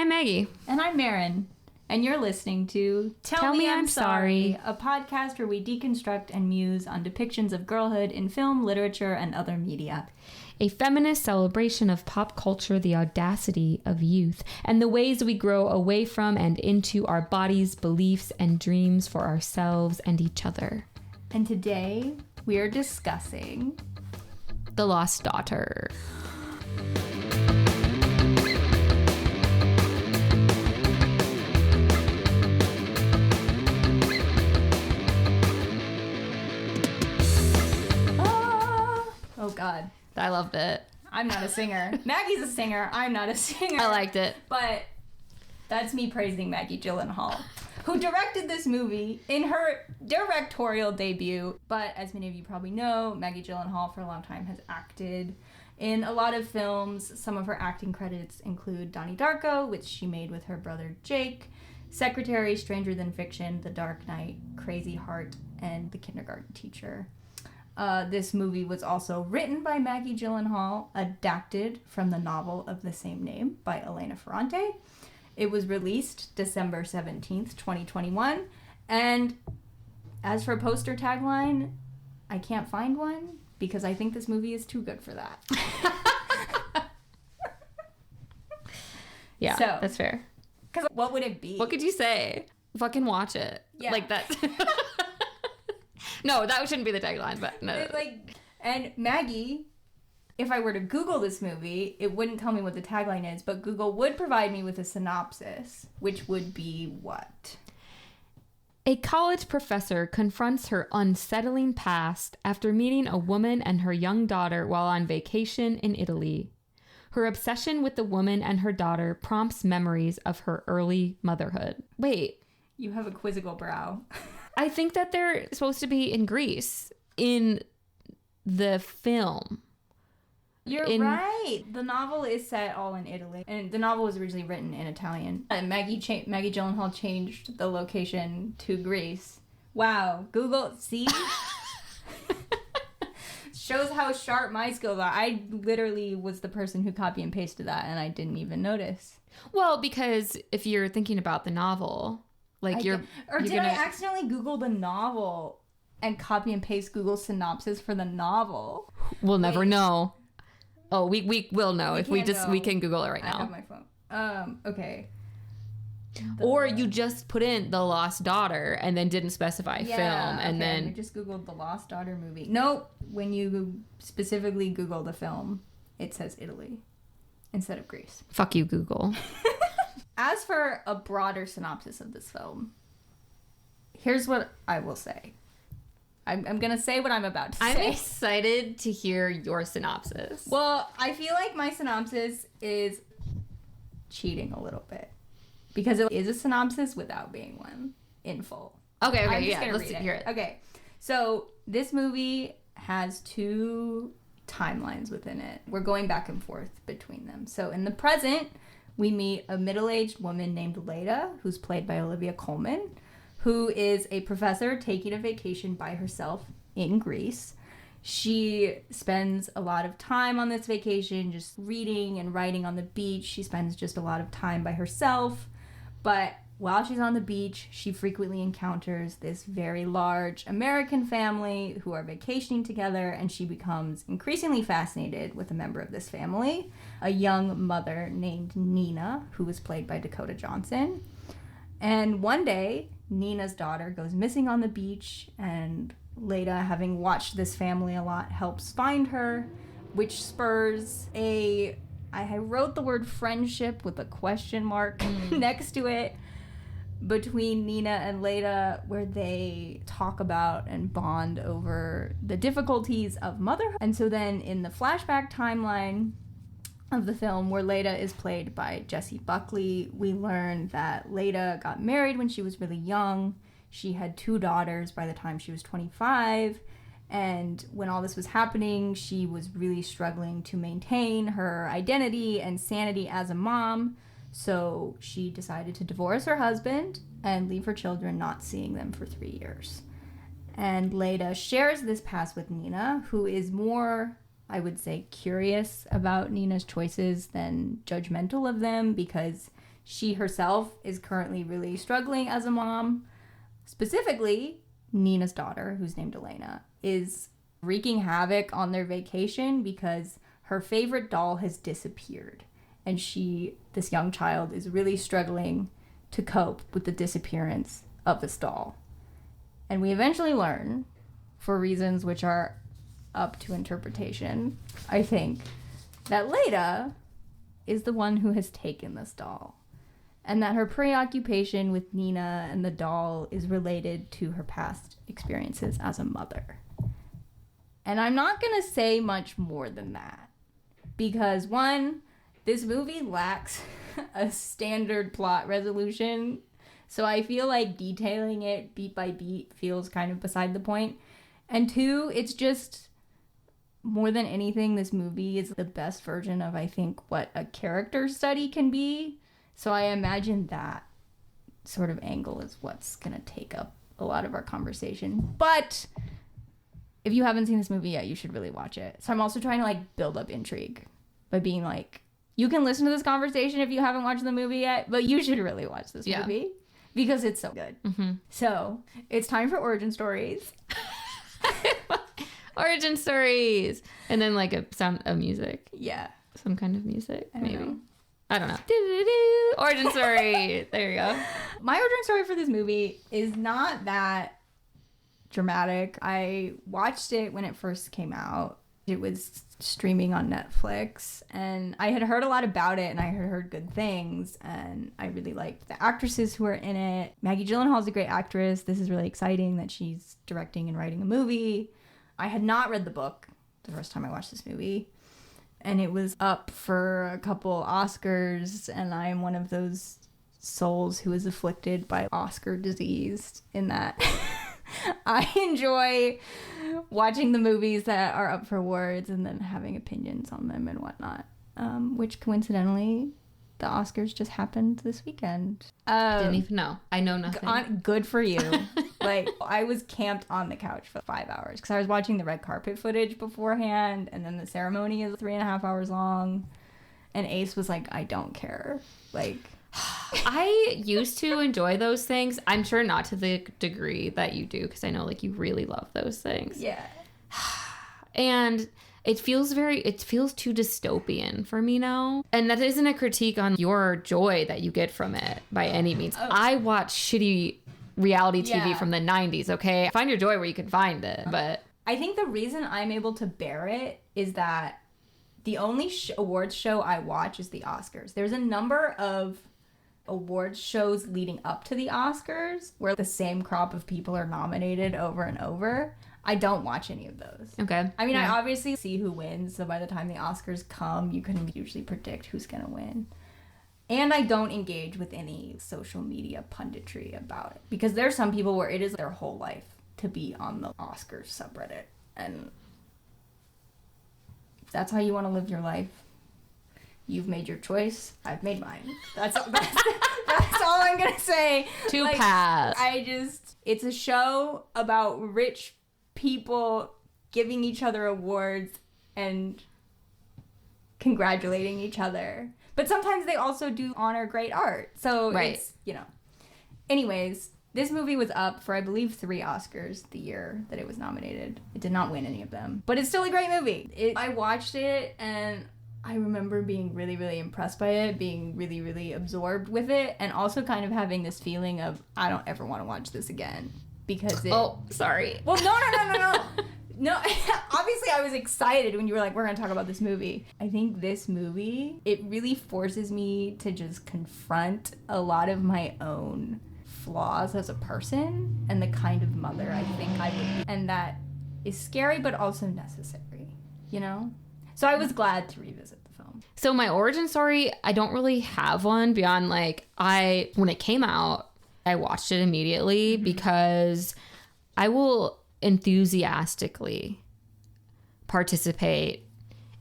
I'm Maggie. And I'm Marin. And you're listening to Tell Me I'm Sorry, a podcast where we deconstruct and muse on depictions of girlhood in film, literature, and other media. A feminist celebration of pop culture, the audacity of youth, and the ways we grow away from and into our bodies, beliefs, and dreams for ourselves and each other. And today, we are discussing... The Lost Daughter. Oh, God. I loved it. I'm not a singer. Maggie's a singer. I'm not a singer. I liked it. But that's me praising Maggie Gyllenhaal, who directed this movie in her directorial debut. But as many of you probably know, Maggie Gyllenhaal for a long time has acted in a lot of films. Some of her acting credits include Donnie Darko, which she made with her brother Jake, Secretary, Stranger Than Fiction, The Dark Knight, Crazy Heart, and The Kindergarten Teacher. This movie was also written by Maggie Gyllenhaal, adapted from the novel of the same name by Elena Ferrante. It was released December 17th, 2021. And as for poster tagline, I can't find one because I think this movie is too good for that. Yeah, so, that's fair. Because what would it be? What could you say? Fucking watch it. Yeah. Like that. No, that shouldn't be the tagline, but no. And Maggie, if I were to Google this movie, it wouldn't tell me what the tagline is, but Google would provide me with a synopsis, which would be what? A college professor confronts her unsettling past after meeting a woman and her young daughter while on vacation in Italy. Her obsession with the woman and her daughter prompts memories of her early motherhood. Wait. You have a quizzical brow. I think that they're supposed to be in Greece in the film. You're right. The novel is set all in Italy. And the novel was originally written in Italian. And Maggie Gyllenhaal changed the location to Greece. Wow. Google, see? Shows how sharp my skills are. I literally was the person who copy and pasted that, and I didn't even notice. Well, because if you're thinking about the novel... I accidentally Google the novel and copy and paste Google's synopsis for the novel? We'll never know. Oh, we will know if we can Google it right now. I have my phone. Okay. Or you just put in The Lost Daughter and then didn't specify film and then... I just Googled The Lost Daughter movie. Nope. When you specifically Google the film, it says Italy instead of Greece. Fuck you, Google. As for a broader synopsis of this film, here's what I will say. I'm going to say what I'm about to say. I'm excited to hear your synopsis. Well, I feel like my synopsis is cheating a little bit. Because it is a synopsis without being one in full. Okay, I'm just yeah, gonna let's read hear it. Okay, so this movie has two timelines within it. We're going back and forth between them. So in the present... we meet a middle-aged woman named Leda, who's played by Olivia Colman, who is a professor taking a vacation by herself in Greece. She spends a lot of time on this vacation just reading and writing on the beach. She spends just a lot of time by herself. But while she's on the beach, she frequently encounters this very large American family who are vacationing together, and she becomes increasingly fascinated with a member of this family, a young mother named Nina, who was played by Dakota Johnson. And one day, Nina's daughter goes missing on the beach, and Leda, having watched this family a lot, helps find her, which spurs I wrote the word friendship with a question mark next to it, between Nina and Leda, where they talk about and bond over the difficulties of motherhood. And so then in the flashback timeline of the film, where Leda is played by Jessie Buckley, we learn that Leda got married when she was really young. She had 2 daughters by the time she was 25. And when all this was happening, she was really struggling to maintain her identity and sanity as a mom. So she decided to divorce her husband and leave her children, not seeing them for 3 years. And Leda shares this past with Nina, who is more, I would say, curious about Nina's choices than judgmental of them, because She herself is currently really struggling as a mom. Specifically, Nina's daughter, who's named Elena, is wreaking havoc on their vacation because her favorite doll has disappeared. And this young child, is really struggling to cope with the disappearance of this doll. And we eventually learn, for reasons which are up to interpretation, I think, that Leda is the one who has taken this doll. And that her preoccupation with Nina and the doll is related to her past experiences as a mother. And I'm not going to say much more than that. Because, one, this movie lacks a standard plot resolution. So I feel like detailing it beat by beat feels kind of beside the point. And two, it's just, more than anything, this movie is the best version of, I think, what a character study can be. So I imagine that sort of angle is what's going to take up a lot of our conversation. But if you haven't seen this movie yet, you should really watch it. So I'm also trying to build up intrigue by being you can listen to this conversation if you haven't watched the movie yet, but you should really watch this movie because it's so good. Mm-hmm. So it's time for origin stories. Origin stories. And then a sound of music. Yeah. Some kind of music, maybe. Know. I don't know. Origin story. There you go. My origin story for this movie is not that dramatic. I watched it when it first came out. It was streaming on Netflix, and I had heard a lot about it, and I had heard good things, and I really liked the actresses who are in it. Maggie Gyllenhaal is a great actress. This is really exciting that she's directing and writing a movie. I had not read the book the first time I watched this movie, and it was up for a couple Oscars, and I am one of those souls who is afflicted by Oscar disease in that I enjoy watching the movies that are up for awards and then having opinions on them and whatnot, which coincidentally the Oscars just happened this weekend. Didn't even know. I know nothing. Good for you. I was camped on the couch for 5 hours because I was watching the red carpet footage beforehand, and then the ceremony is 3.5 hours long, and Ace was like, I don't care. I used to enjoy those things. I'm sure not to the degree that you do, because I know you really love those things. Yeah. And it feels too dystopian for me now. And that isn't a critique on your joy that you get from it by any means. Oh. I watch shitty reality TV from the 90s, okay? Find your joy where you can find it, but... I think the reason I'm able to bear it is that the only awards show I watch is the Oscars. There's a number of awards shows leading up to the Oscars where the same crop of people are nominated over and over. I don't watch any of those. Okay. I mean, I obviously see who wins, so by the time the Oscars come, you can usually predict who's going to win. And I don't engage with any social media punditry about it, because there's some people where it is their whole life to be on the Oscars subreddit, and if that's how you want to live your life, you've made your choice. I've made mine. That's all I'm gonna say. Pass. It's a show about rich people giving each other awards and congratulating each other. But sometimes they also do honor great art. So it's, Anyways, this movie was up for, I believe, 3 Oscars the year that it was nominated. It did not win any of them. But it's still a great movie. I watched it, and I remember being really, really impressed by it, being really, really absorbed with it, and also kind of having this feeling of, I don't ever want to watch this again. Because Oh, sorry. Well, no. No, obviously I was excited when you were like, we're going to talk about this movie. I think this movie, it really forces me to just confront a lot of my own flaws as a person and the kind of mother I think I would be. And that is scary, but also necessary, So I was glad to revisit the film. So my origin story, I don't really have one beyond when it came out, I watched it immediately because I will enthusiastically participate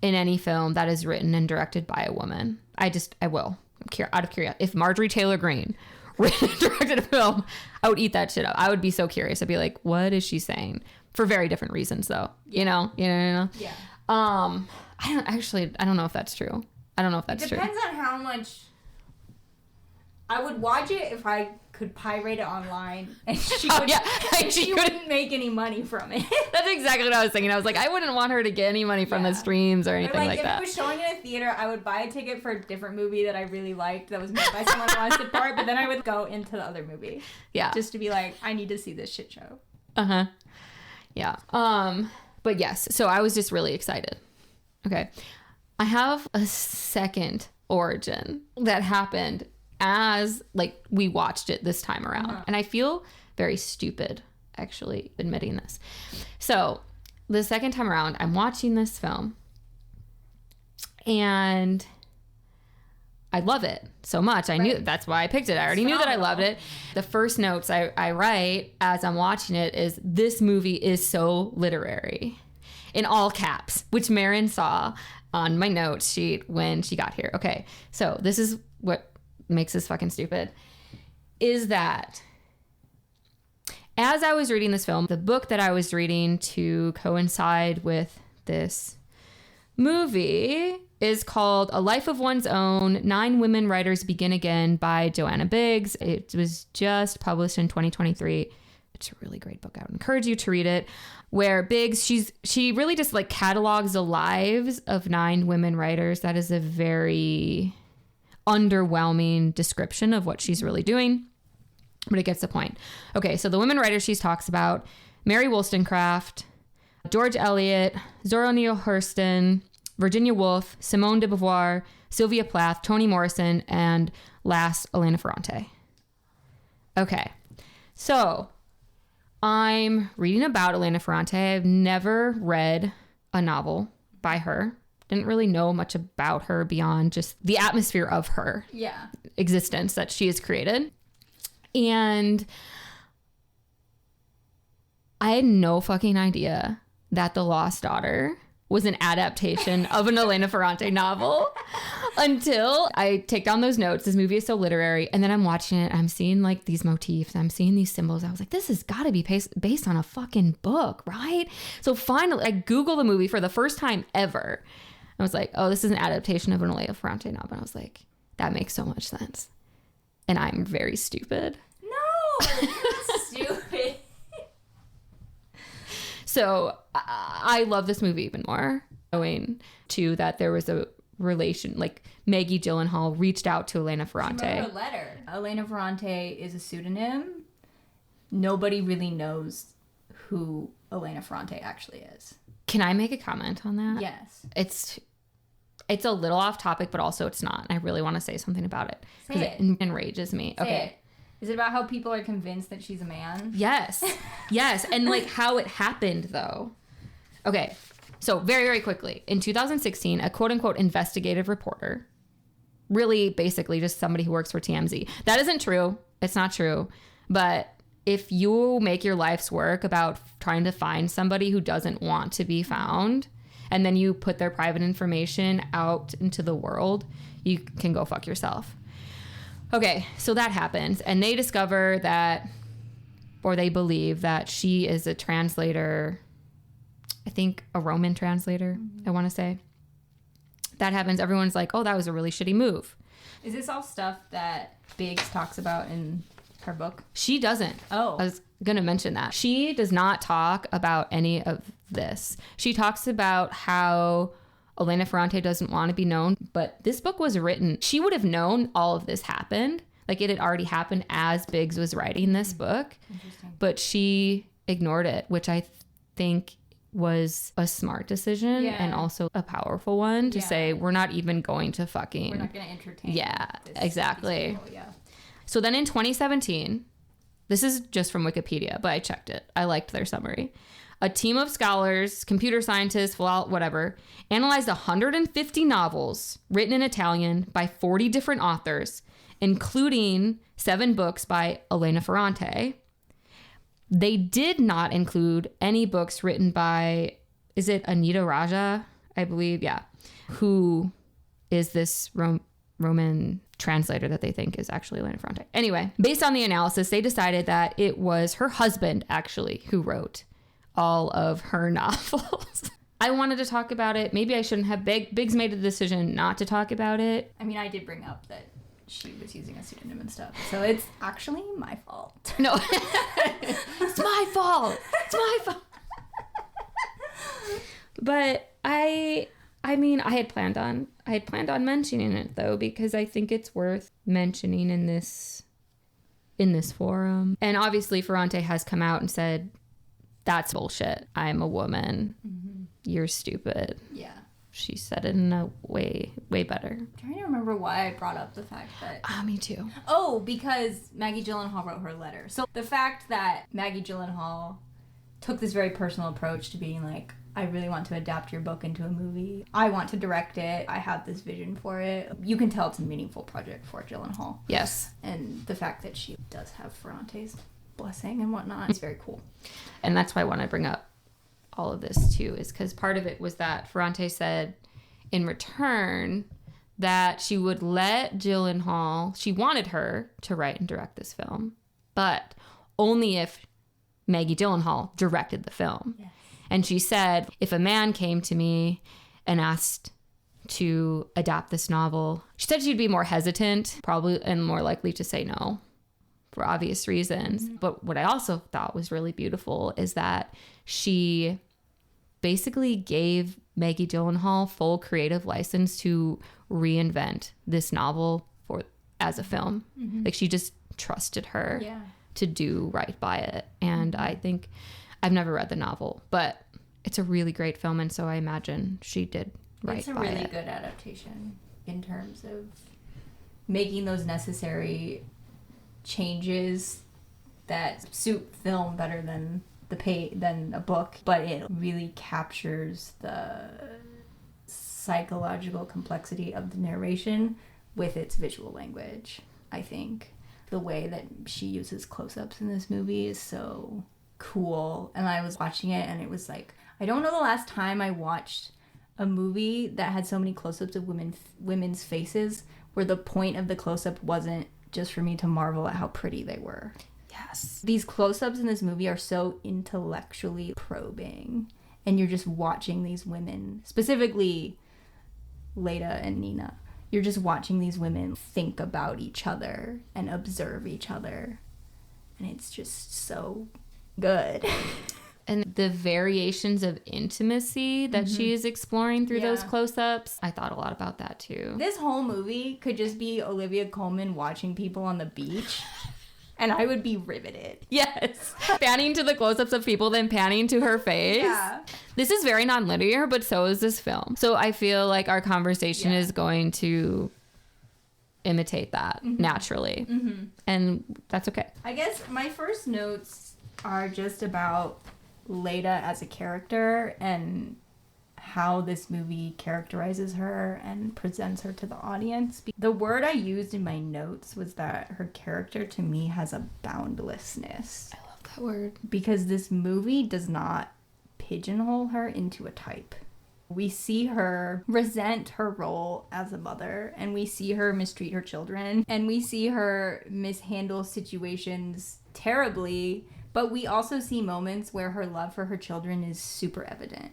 in any film that is written and directed by a woman. I will. Out of curiosity. If Marjorie Taylor Greene written and directed a film, I would eat that shit up. I would be so curious. I'd be like, what is she saying? For very different reasons, though. Yeah. Yeah. I don't know if that's true. I don't know if that's true. It depends on how much I would watch it if I could pirate it online, and she she wouldn't make any money from it. That's exactly what I was thinking. I was like, I wouldn't want her to get any money from the streams or anything like that. If it was showing in a theater, I would buy a ticket for a different movie that I really liked that was made by someone I wanted to support, but then I would go into the other movie. Yeah. Just to be like, I need to see this shit show. Uh-huh. Yeah. But yes, so I was just really excited. Okay. I have a second origin that happened as like we watched it this time around. Uh-huh. And I feel very stupid actually admitting this. So the second time around, I'm watching this film and I love it so much. I knew that's why I picked it. I already knew that I loved it. The first notes I write as I'm watching it is, this movie is so literary, in all caps, which Marin saw on my note sheet when she got here. Okay, so this is what makes this fucking stupid, is that as I was reading this film, the book that I was reading to coincide with this movie is called A Life of One's Own, 9 Women Writers Begin Again by Joanna Biggs. It was just published in 2023. It's a really great book. I would encourage you to read it. Where Biggs, she really just like catalogs the lives of 9 women writers. That is a very underwhelming description of what she's really doing, but it gets the point. Okay, so the women writers she talks about: Mary Wollstonecraft, George Eliot, Zora Neale Hurston, Virginia Woolf, Simone de Beauvoir, Sylvia Plath, Toni Morrison, and last, Elena Ferrante. Okay, so I'm reading about Elena Ferrante. I've never read a novel by her. Didn't really know much about her beyond just the atmosphere of her existence that she has created. And I had no fucking idea that The Lost Daughter was an adaptation of an Elena Ferrante novel until I take down those notes. This movie is so literary. And then I'm watching it. I'm seeing like these motifs. I'm seeing these symbols. I was like, this has got to be based on a fucking book, right? So finally, I Google the movie for the first time ever. I was like, oh, this is an adaptation of an Elena Ferrante novel. And I was like, that makes so much sense. And I'm very stupid. No, you're not stupid. So I love this movie even more, owing to that there was a relation, like Maggie Gyllenhaal reached out to Elena Ferrante. She wrote a letter. Elena Ferrante is a pseudonym. Nobody really knows who Elena Ferrante actually is. Can I make a comment on that? Yes. It's a little off topic, but also it's not. I really want to say something about it because it enrages me. Say okay. It. Is it about how people are convinced that she's a man? Yes. Yes. And like how it happened though. Okay. So very, very quickly, in 2016, a quote unquote investigative reporter, really basically just somebody who works for TMZ. That isn't true. It's not true. But if you make your life's work about trying to find somebody who doesn't want to be found, and then you put their private information out into the world, you can go fuck yourself. Okay, so that happens, and they discover that, or they believe that she is a translator, I think a Roman translator, I want to say. That happens. Everyone's like, oh, that was a really shitty move. Is this all stuff that Biggs talks about in her book? She doesn't. Oh. I was going to mention that. She does not talk about any of this. She talks about how Elena Ferrante doesn't want to be known, but this book was written. She would have known all of this happened. Like it had already happened as Biggs was writing this book, but she ignored it, which I think was a smart decision and also a powerful one to say, we're not even going to fucking... We're not going to entertain. Yeah, exactly. So then in 2017, this is just from Wikipedia, but I checked it. I liked their summary. A team of scholars, computer scientists, whatever, analyzed 150 novels written in Italian by 40 different authors, including 7 books by Elena Ferrante. They did not include any books written by, is it Anita Raja? I believe, yeah. Who is this Roman translator that they think is actually Elena Ferrante. Anyway, based on the analysis, they decided that it was her husband, actually, who wrote all of her novels. I wanted to talk about it. Maybe I shouldn't have. Biggs made a decision not to talk about it. I mean, I did bring up that she was using a pseudonym and stuff. So it's actually my fault. No. It's my fault. It's my fault. But I mean, I had planned on mentioning it though, because I think it's worth mentioning in this forum. And obviously Ferrante has come out and said, that's bullshit. I'm a woman. Mm-hmm. You're stupid. Yeah. She said it in a way better. I'm trying to remember why I brought up the fact that... Me too. Oh, because Maggie Gyllenhaal wrote her letter. So the fact that Maggie Gyllenhaal took this very personal approach to being like, I really want to adapt your book into a movie. I want to direct it. I have this vision for it. You can tell it's a meaningful project for Gyllenhaal. Yes. And the fact that she does have Ferrante's blessing and whatnot is very cool. And that's why I want to bring up all of this too, is because part of it was that Ferrante said in return that she would let Gyllenhaal, she wanted her to write and direct this film, but only if Maggie Gyllenhaal directed the film. Yes. And she said, if a man came to me and asked to adapt this novel, she said she'd be more hesitant, probably, and more likely to say no for obvious reasons. Mm-hmm. But what I also thought was really beautiful is that she basically gave Maggie Gyllenhaal full creative license to reinvent this novel as a film. Mm-hmm. Like, she just trusted her to do right by it. And I think, I've never read the novel, but it's a really great film, and so I imagine she did right by it. It's a really good adaptation in terms of making those necessary changes that suit film better than than a book, but it really captures the psychological complexity of the narration with its visual language. I think the way that she uses close-ups in this movie is so cool. And I was watching it and it was like, I don't know the last time I watched a movie that had so many close-ups of women's faces where the point of the close-up wasn't just for me to marvel at how pretty they were. Yes. These close-ups in this movie are so intellectually probing, and you're just watching these women, specifically Leda and Nina. You're just watching these women think about each other and observe each other, and it's just so good. And the variations of intimacy that she is exploring through those close-ups, I thought a lot about that too. This whole movie could just be Olivia Colman watching people on the beach, and I would be riveted. Yes. Panning to the close-ups of people, then panning to her face. Yeah. This is very non-linear, but so is this film. So I feel like our conversation is going to imitate that naturally. Mm-hmm. And that's okay. I guess my first notes are just about Leda as a character and how this movie characterizes her and presents her to the audience. The word I used in my notes was that her character to me has a boundlessness. I love that word. Because this movie does not pigeonhole her into a type. We see her resent her role as a mother, and we see her mistreat her children, and we see her mishandle situations terribly. But we also see moments where her love for her children is super evident.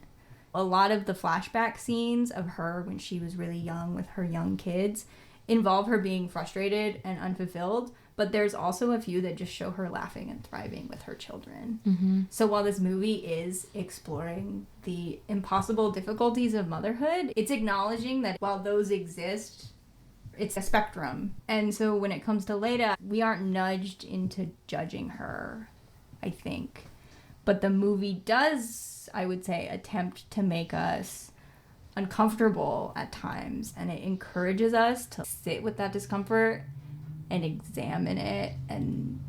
A lot of the flashback scenes of her when she was really young with her young kids involve her being frustrated and unfulfilled, but there's also a few that just show her laughing and thriving with her children. Mm-hmm. So while this movie is exploring the impossible difficulties of motherhood, it's acknowledging that while those exist, it's a spectrum. And so when it comes to Leda, we aren't nudged into judging her, I think. But the movie does, I would say, attempt to make us uncomfortable at times. And it encourages us to sit with that discomfort and examine it and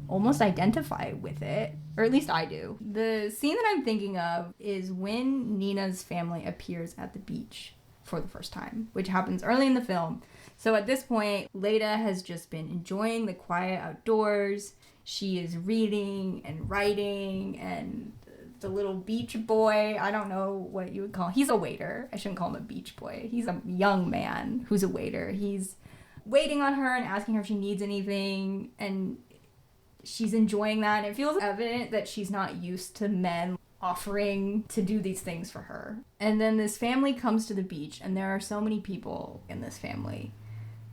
almost identify with it. Or at least I do. The scene that I'm thinking of is when Nina's family appears at the beach for the first time, which happens early in the film. So at this point, Leda has just been enjoying the quiet outdoors. She is reading and writing, and the little beach boy, I don't know what you would call him. He's a waiter. I shouldn't call him a beach boy. He's a young man who's a waiter. He's waiting on her and asking her if she needs anything, and she's enjoying that. And it feels evident that she's not used to men offering to do these things for her. And then this family comes to the beach, and there are so many people in this family.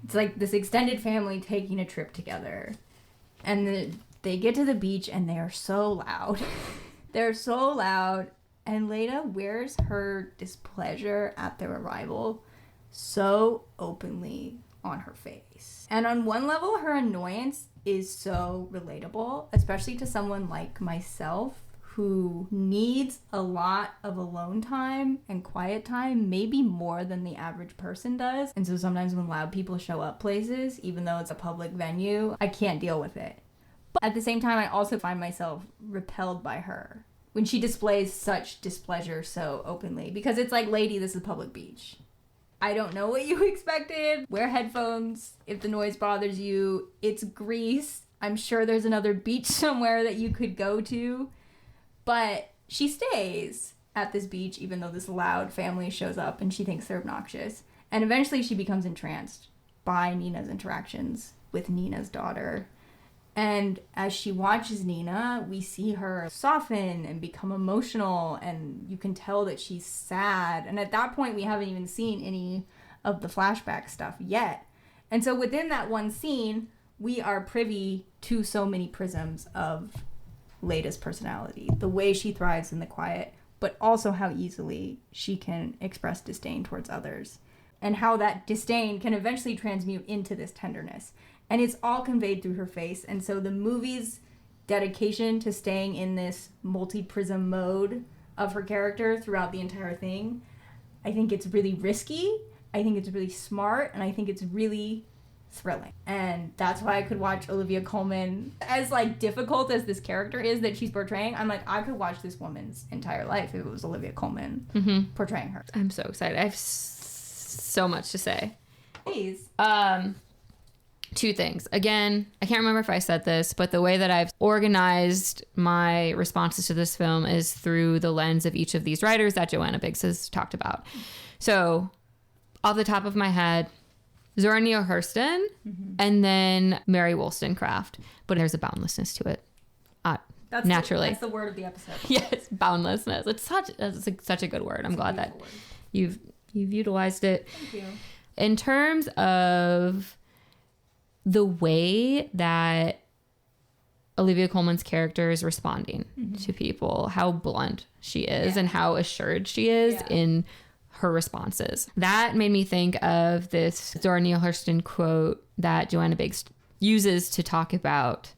It's like this extended family taking a trip together. And they get to the beach and they are so loud. They're so loud. And Leda wears her displeasure at their arrival so openly on her face. And on one level, her annoyance is so relatable, especially to someone like myself who needs a lot of alone time and quiet time, maybe more than the average person does. And so sometimes when loud people show up places, even though it's a public venue, I can't deal with it. But at the same time, I also find myself repelled by her when she displays such displeasure so openly, because it's like, lady, this is a public beach. I don't know what you expected. Wear headphones if the noise bothers you. It's Greece. I'm sure there's another beach somewhere that you could go to. But she stays at this beach even though this loud family shows up and she thinks they're obnoxious. And eventually she becomes entranced by Nina's interactions with Nina's daughter. And as she watches Nina, we see her soften and become emotional, and you can tell that she's sad. And at that point, we haven't even seen any of the flashback stuff yet. And so within that one scene, we are privy to so many prisms of Leda's personality, the way she thrives in the quiet, but also how easily she can express disdain towards others, and how that disdain can eventually transmute into this tenderness. And it's all conveyed through her face. And so the movie's dedication to staying in this multi-prism mode of her character throughout the entire thing, I think it's really risky, I think it's really smart, and I think it's really thrilling. And that's why I could watch Olivia Colman, as like difficult as this character is that she's portraying. I'm like, I could watch this woman's entire life if it was Olivia Colman portraying her. I'm so excited. I have so much to say. Please. Two things. Again, I can't remember if I said this, but the way that I've organized my responses to this film is through the lens of each of these writers that Joanna Biggs has talked about. So, off the top of my head, Zora Neale Hurston, and then Mary Wollstonecraft. But there's a boundlessness to it. Naturally. That's the word of the episode. Yes, boundlessness. It's such a good word. I'm glad that you've utilized it. Thank you. In terms of the way that Olivia Colman's character is responding to people, how blunt she is and how assured she is in her responses. That made me think of this Zora Neale Hurston quote that Joanna Biggs uses to talk about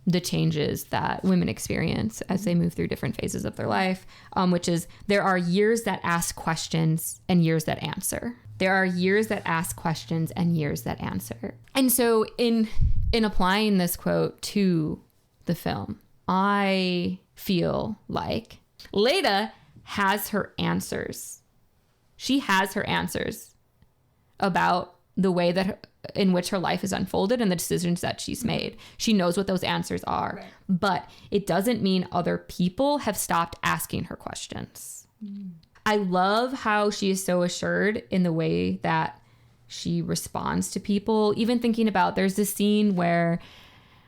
the changes that women experience as they move through different phases of their life, which is, there are years that ask questions and years that answer. There are years that ask questions and years that answer. And so in applying this quote to the film, I feel like Leda has her answers. She has her answers about the way that in which her life is unfolded and the decisions that she's made. She knows what those answers are. Right. But it doesn't mean other people have stopped asking her questions. I love how she is so assured in the way that she responds to people. Even thinking about, there's this scene where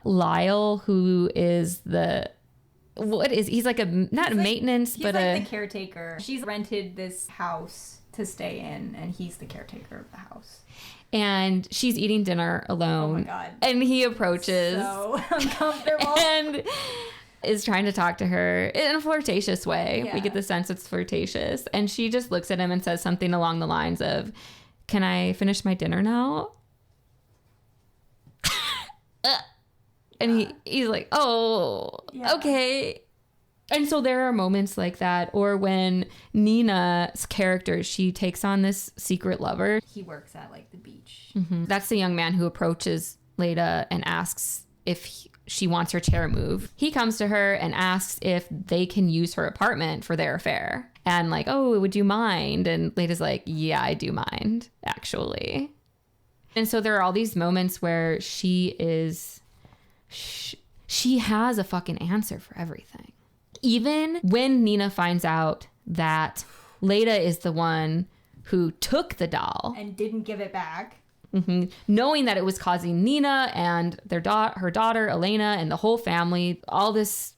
Lyle, who is he's like maintenance, but the caretaker. She's rented this house to stay in, and he's the caretaker of the house. And she's eating dinner alone. Oh my God. And he approaches. So uncomfortable. And is trying to talk to her in a flirtatious way. Yeah. We get the sense it's flirtatious. And she just looks at him and says something along the lines of, "Can I finish my dinner now?" And he's like, "Oh, okay." And so there are moments like that. Or when Nina's character, she takes on this secret lover. He works at like the beach. That's the young man who approaches Leda and asks if she wants her chair moved. He comes to her and asks if they can use her apartment for their affair. And like, "Oh, would you mind?" And Leda's like, "Yeah, I do mind, actually." And so there are all these moments where she has a fucking answer for everything. Even when Nina finds out that Leda is the one who took the doll and didn't give it back, knowing that it was causing Nina and her daughter Elena and the whole family all this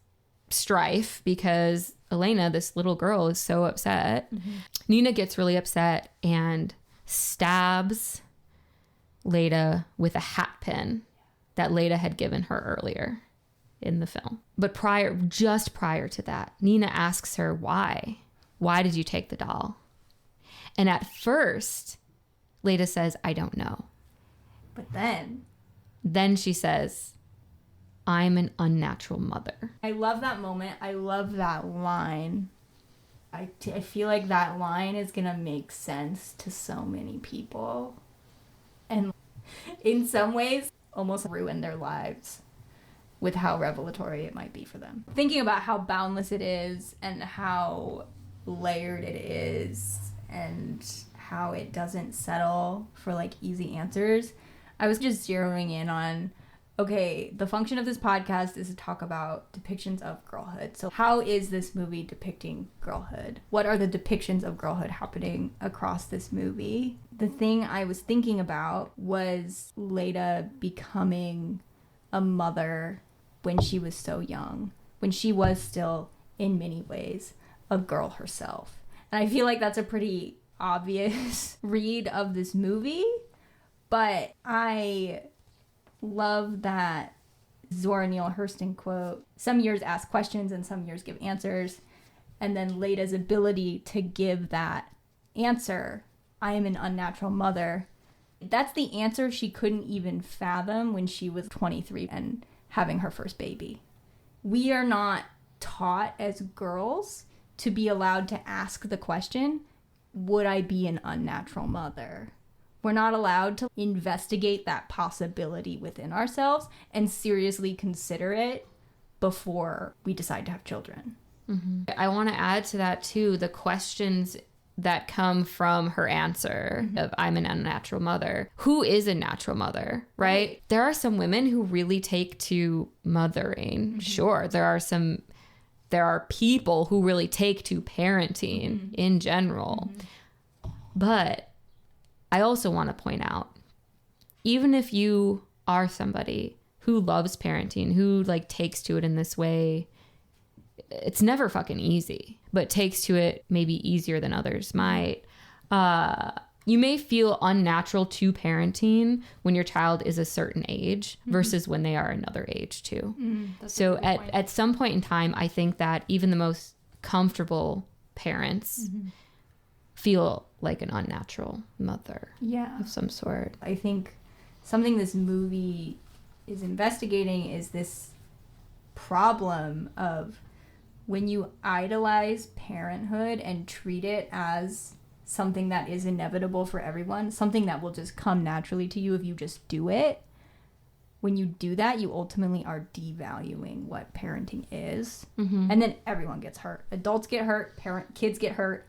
strife because Elena, this little girl, is so upset. Nina gets really upset and stabs Leda with a hat pin that Leda had given her earlier in the film. But just prior to that, Nina asks her why. Why did you take the doll? And at first, Leda says, I don't know. But then she says, I'm an unnatural mother. I love that moment. I love that line. I feel like that line is going to make sense to so many people. And in some ways, almost ruin their lives with how revelatory it might be for them. Thinking about how boundless it is and how layered it is and how it doesn't settle for like easy answers, I was just zeroing in on, okay, the function of this podcast is to talk about depictions of girlhood. So how is this movie depicting girlhood? What are the depictions of girlhood happening across this movie? The thing I was thinking about was Leda becoming a mother when she was so young, when she was still, in many ways, a girl herself. And I feel like that's a pretty obvious read of this movie, but I love that Zora Neale Hurston quote, some years ask questions and some years give answers, and then Leda's ability to give that answer, I am an unnatural mother. That's the answer she couldn't even fathom when she was 23 and having her first baby. We are not taught as girls to be allowed to ask the question, would I be an unnatural mother? We're not allowed to investigate that possibility within ourselves and seriously consider it before we decide to have children. Mm-hmm. I want to add to that too, the questions that come from her answer of I'm an unnatural mother. Who is a natural mother, right? There are some women who really take to mothering. Sure, there are people who really take to parenting in general. But I also want to point out, even if you are somebody who loves parenting, who like takes to it in this way, it's never fucking easy, but takes to it maybe easier than others might. You may feel unnatural to parenting when your child is a certain age versus when they are another age too. So at some point in time, I think that even the most comfortable parents feel like an unnatural mother of some sort. I think something this movie is investigating is this problem of when you idolize parenthood and treat it as something that is inevitable for everyone, something that will just come naturally to you if you just do it. When you do that, you ultimately are devaluing what parenting is. And then everyone gets hurt. Adults get hurt, kids get hurt.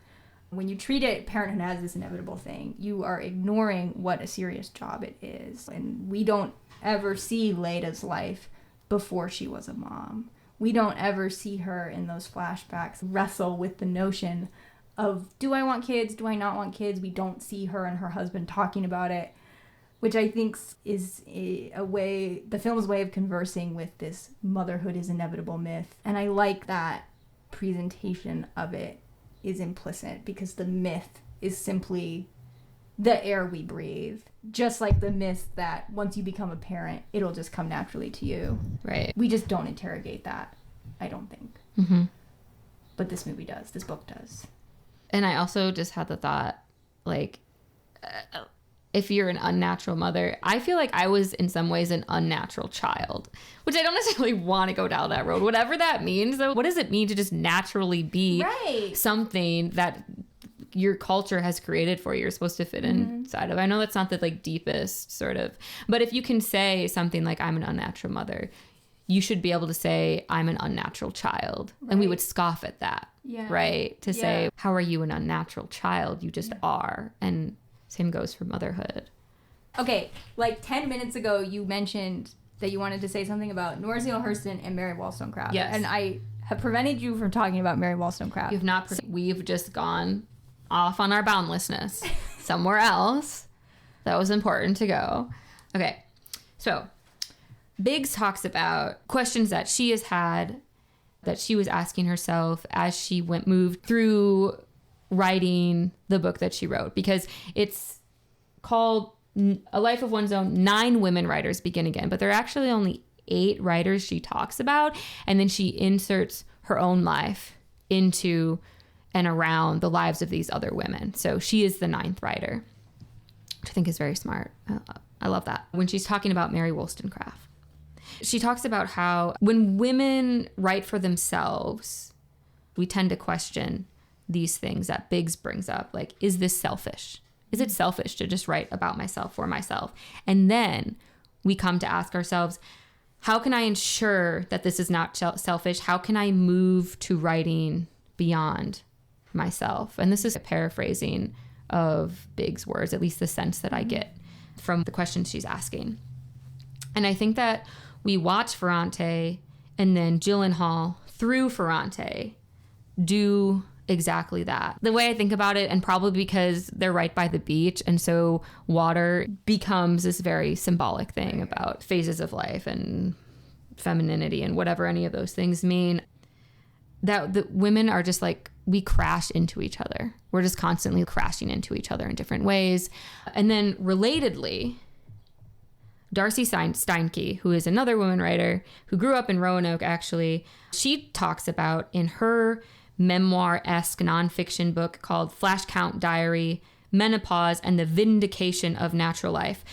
When you treat it, parenthood as this inevitable thing, you are ignoring what a serious job it is. And we don't ever see Leda's life before she was a mom. We don't ever see her in those flashbacks wrestle with the notion of, do I want kids? Do I not want kids? We don't see her and her husband talking about it, which I think is the film's way of conversing with this motherhood is inevitable myth. And I like that presentation of it is implicit because the myth is simply the air we breathe. Just like the myth that once you become a parent, it'll just come naturally to you. Right. We just don't interrogate that, I don't think. But this movie does. This book does. And I also just had the thought, like, if you're an unnatural mother, I feel like I was in some ways an unnatural child, which I don't necessarily want to go down that road. Whatever that means, though, what does it mean to just naturally be something that your culture has created for you, you're supposed to fit inside of? I know that's not the like deepest sort of, but if you can say something like I'm an unnatural mother, you should be able to say I'm an unnatural child. And we would scoff at that, right? To say, how are you an unnatural child? You just are. And same goes for motherhood. Okay, like 10 minutes ago, you mentioned that you wanted to say something about Zora Neale Hurston and Mary Wollstonecraft. Yes. And I have prevented you from talking about Mary Wollstonecraft. You've not. We've just gone off on our boundlessness somewhere else. That was important to go. Okay, so Biggs talks about questions that she has had, that she was asking herself as she moved through writing the book that she wrote, because it's called A Life of One's Own, 9 women writers begin again, but there are actually only 8 writers she talks about, and then she inserts her own life into and around the lives of these other women. So she is the 9th writer, which I think is very smart. I love that. When she's talking about Mary Wollstonecraft, she talks about how when women write for themselves, we tend to question these things that Biggs brings up. Like, is this selfish? Is it selfish to just write about myself for myself? And then we come to ask ourselves, how can I ensure that this is not selfish? How can I move to writing beyond myself? And this is a paraphrasing of Biggs' words, at least the sense that I get from the questions she's asking. And I think that we watch Ferrante and then Gyllenhaal through Ferrante do exactly that. The way I think about it, and probably because they're right by the beach, and so water becomes this very symbolic thing about phases of life and femininity and whatever any of those things mean, that the women are just like, we crash into each other. We're just constantly crashing into each other in different ways. And then relatedly, Darcey Steinke, who is another woman writer who grew up in Roanoke, actually, she talks about in her memoir-esque nonfiction book called Flash Count Diary, Menopause, and the Vindication of Natural Life.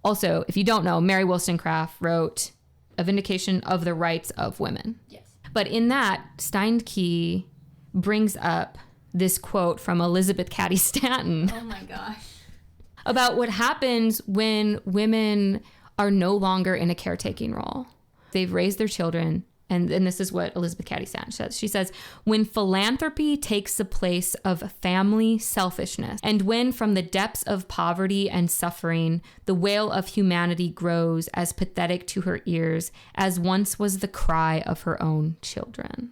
Also, if you don't know, Mary Wollstonecraft wrote A Vindication of the Rights of Women. Yes. But in that, Steinke brings up this quote from Elizabeth Cady Stanton. Oh my gosh. About what happens when women are no longer in a caretaking role. They've raised their children. And this is what Elizabeth Cady Stanton says. She says, when philanthropy takes the place of family selfishness, and when from the depths of poverty and suffering, the wail of humanity grows as pathetic to her ears as once was the cry of her own children.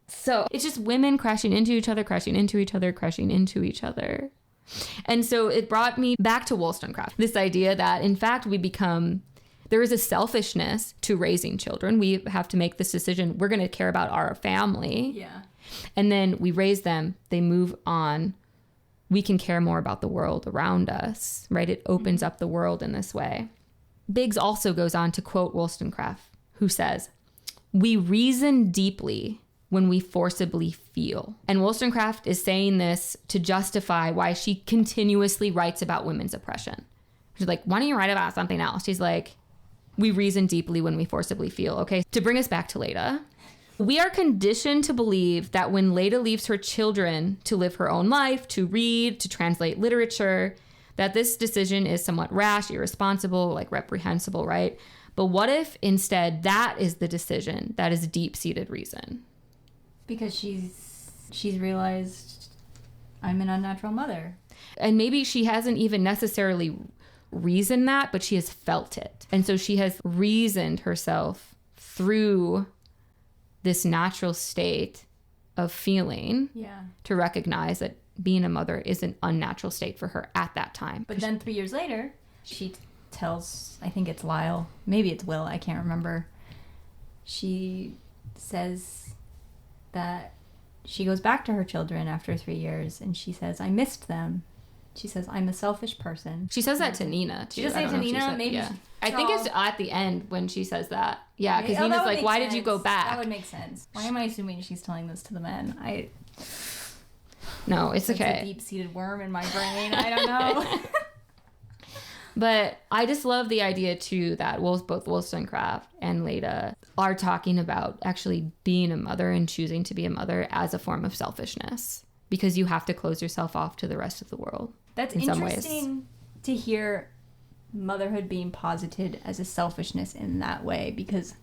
So it's just women crashing into each other, crashing into each other, crashing into each other. And so it brought me back to Wollstonecraft, this idea that, in fact, there is a selfishness to raising children. We have to make this decision. We're going to care about our family. Yeah. And then we raise them. They move on. We can care more about the world around us, right? It opens up the world in this way. Biggs also goes on to quote Wollstonecraft, who says, "We reason deeply when we forcibly feel." And Wollstonecraft is saying this to justify why she continuously writes about women's oppression. She's like, why don't you write about something else? She's like, we reason deeply when we forcibly feel. Okay, to bring us back to Leda, we are conditioned to believe that when Leda leaves her children to live her own life, to read, to translate literature, that this decision is somewhat rash, irresponsible, like reprehensible, right? But what if instead that is the decision that is deep-seated reason? Because she's realized I'm an unnatural mother. And maybe she hasn't even necessarily reasoned that, but she has felt it. And so she has reasoned herself through this natural state of feeling to recognize that being a mother is an unnatural state for her at that time. But then 3 years later, she tells, I think it's Lyle, maybe it's Will, I can't remember. She says that she goes back to her children after 3 years and she says, I missed them. She says, I'm a selfish person. She says that to Nina, too. She does say to Nina? Maybe. Yeah. I think it's at the end when she says that. Yeah, because Nina's like, why did you go back? That would make sense. Why am I assuming she's telling this to the men? No, it's okay. It's a deep-seated worm in my brain. I don't know. But I just love the idea, too, that both Wollstonecraft and Leda are talking about actually being a mother and choosing to be a mother as a form of selfishness. Because you have to close yourself off to the rest of the world. That's interesting to hear motherhood being posited as a selfishness in that way. Because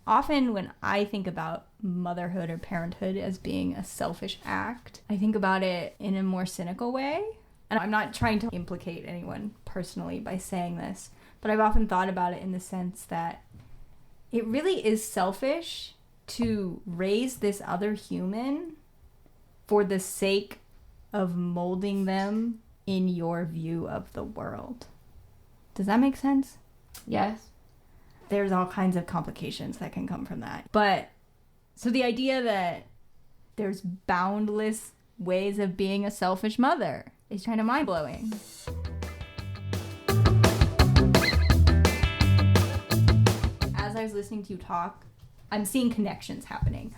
often when I think about motherhood or parenthood as being a selfish act, I think about it in a more cynical way. And I'm not trying to implicate anyone personally by saying this, but I've often thought about it in the sense that it really is selfish to raise this other human for the sake of molding them in your view of the world. Does that make sense? Yes. There's all kinds of complications that can come from that. But, so the idea that there's boundless ways of being a selfish mother is kind of mind-blowing. was listening to you talk, I'm seeing connections happening.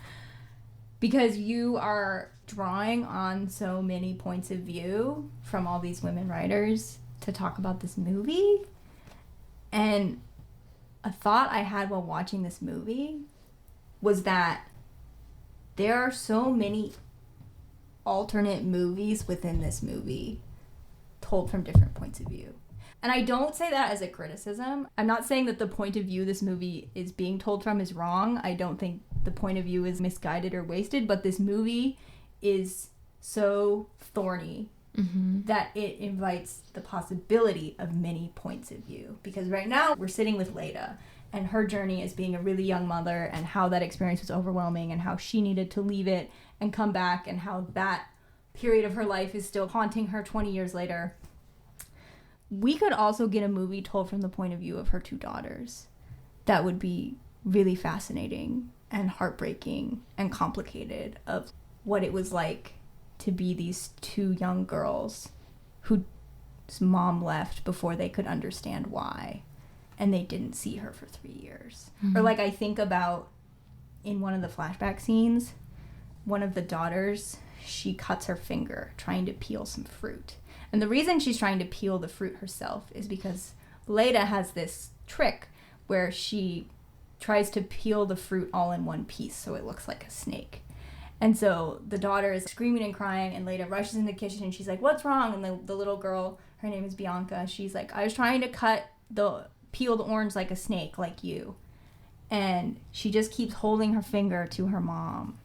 Because you are drawing on so many points of view from all these women writers to talk about this movie. And a thought I had while watching this movie was that there are so many alternate movies within this movie told from different points of view. And I don't say that as a criticism. I'm not saying that the point of view this movie is being told from is wrong. I don't think the point of view is misguided or wasted, but this movie is so thorny that it invites the possibility of many points of view. Because right now we're sitting with Leda and her journey as being a really young mother and how that experience was overwhelming and how she needed to leave it and come back and how that period of her life is still haunting her 20 years later. We could also get a movie told from the point of view of her two daughters. That would be really fascinating and heartbreaking and complicated, of what it was like to be these two young girls whose mom left before they could understand why, and they didn't see her for 3 years. Or like I think about in one of the flashback scenes, one of the daughters, she cuts her finger trying to peel some fruit. And the reason she's trying to peel the fruit herself is because Leda has this trick where she tries to peel the fruit all in one piece so it looks like a snake. And so the daughter is screaming and crying, and Leda rushes in the kitchen and she's like, "What's wrong?" And the little girl, her name is Bianca, she's like, "I was trying to peel the orange like a snake, like you." And she just keeps holding her finger to her mom.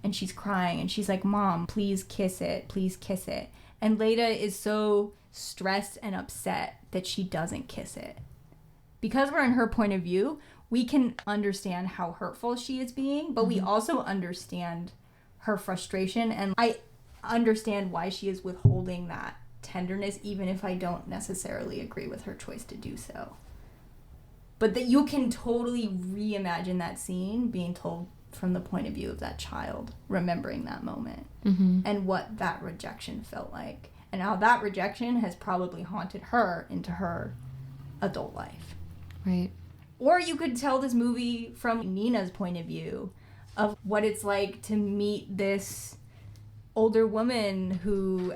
And she's crying and she's like, "Mom, please kiss it. Please kiss it." And Leda is so stressed and upset that she doesn't kiss it. Because we're in her point of view, we can understand how hurtful she is being, but we also understand her frustration. And I understand why she is withholding that tenderness, even if I don't necessarily agree with her choice to do so. But that you can totally reimagine that scene being told from the point of view of that child, remembering that moment and what that rejection felt like, and how that rejection has probably haunted her into her adult life. Right. Or you could tell this movie from Nina's point of view of what it's like to meet this older woman who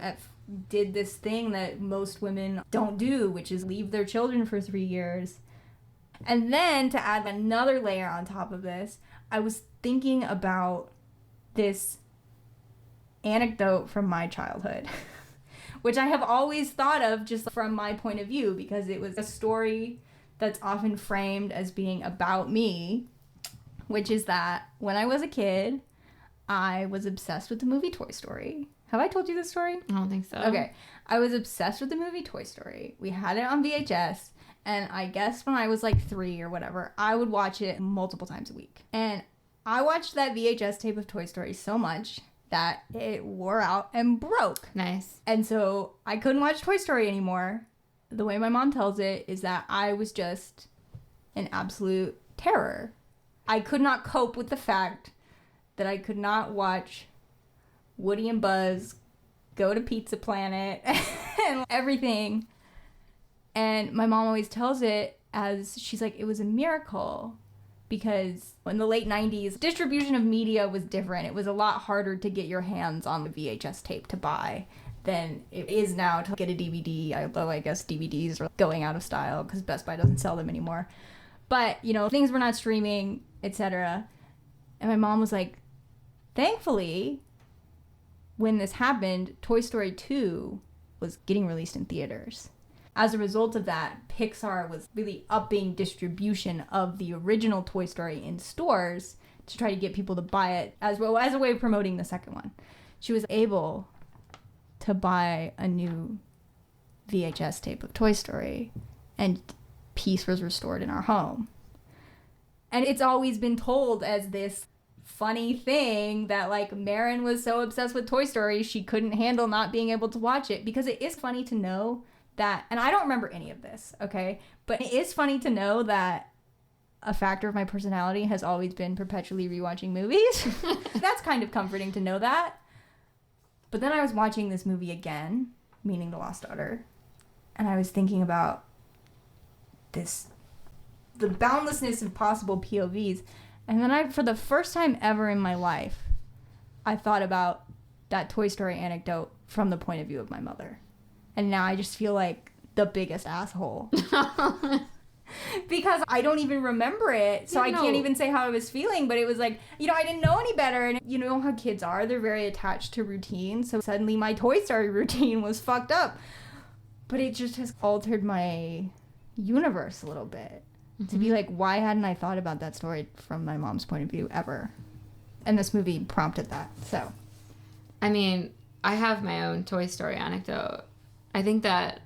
did this thing that most women don't do, which is leave their children for 3 years. And then to add another layer on top of this, I was thinking about this anecdote from my childhood, which I have always thought of just from my point of view, because it was a story that's often framed as being about me, which is that when I was a kid, I was obsessed with the movie Toy Story. Have I told you this story? I don't think so. Okay. I was obsessed with the movie Toy Story. We had it on VHS. And I guess when I was like 3 or whatever, I would watch it multiple times a week. And I watched that VHS tape of Toy Story so much that it wore out and broke. Nice. And so I couldn't watch Toy Story anymore. The way my mom tells it is that I was just an absolute terror. I could not cope with the fact that I could not watch Woody and Buzz go to Pizza Planet and everything. And my mom always tells it as, she's like, it was a miracle, because in the late 90s, distribution of media was different. It was a lot harder to get your hands on the VHS tape to buy than it is now to get a DVD, although I guess DVDs are going out of style because Best Buy doesn't sell them anymore. But, you know, things were not streaming, etc. And my mom was like, thankfully, when this happened, Toy Story 2 was getting released in theaters. As a result of that, Pixar was really upping distribution of the original Toy Story in stores to try to get people to buy it as well as a way of promoting the second one. She was able to buy a new VHS tape of Toy Story, and peace was restored in our home. And it's always been told as this funny thing that, like, Marin was so obsessed with Toy Story, she couldn't handle not being able to watch it, because it is funny to know that, and I don't remember any of this, okay? But it is funny to know that a factor of my personality has always been perpetually rewatching movies. That's kind of comforting to know that. But then I was watching this movie again, meaning The Lost Daughter, and I was thinking about this the boundlessness of possible POVs. And then for the first time ever in my life, I thought about that Toy Story anecdote from the point of view of my mother. And now I just feel like the biggest asshole. Because I don't even remember it, so I can't even say how I was feeling, but it was like, you know, I didn't know any better, and you know how kids are, they're very attached to routine, so suddenly my Toy Story routine was fucked up. But it just has altered my universe a little bit. To be like, why hadn't I thought about that story from my mom's point of view ever? And this movie prompted that, so. I mean, I have my own Toy Story anecdote. I think that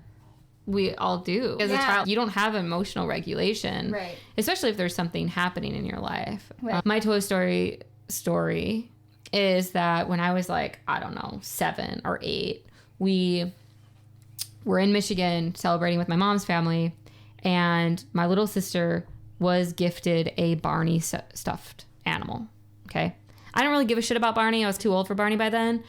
we all do. As a child, you don't have emotional regulation. Right. Especially if there's something happening in your life. Right. My Toy Story story is that when I was like, I don't know, 7 or 8, we were in Michigan celebrating with my mom's family, and my little sister was gifted a Barney stuffed animal. Okay. I don't really give a shit about Barney. I was too old for Barney by then.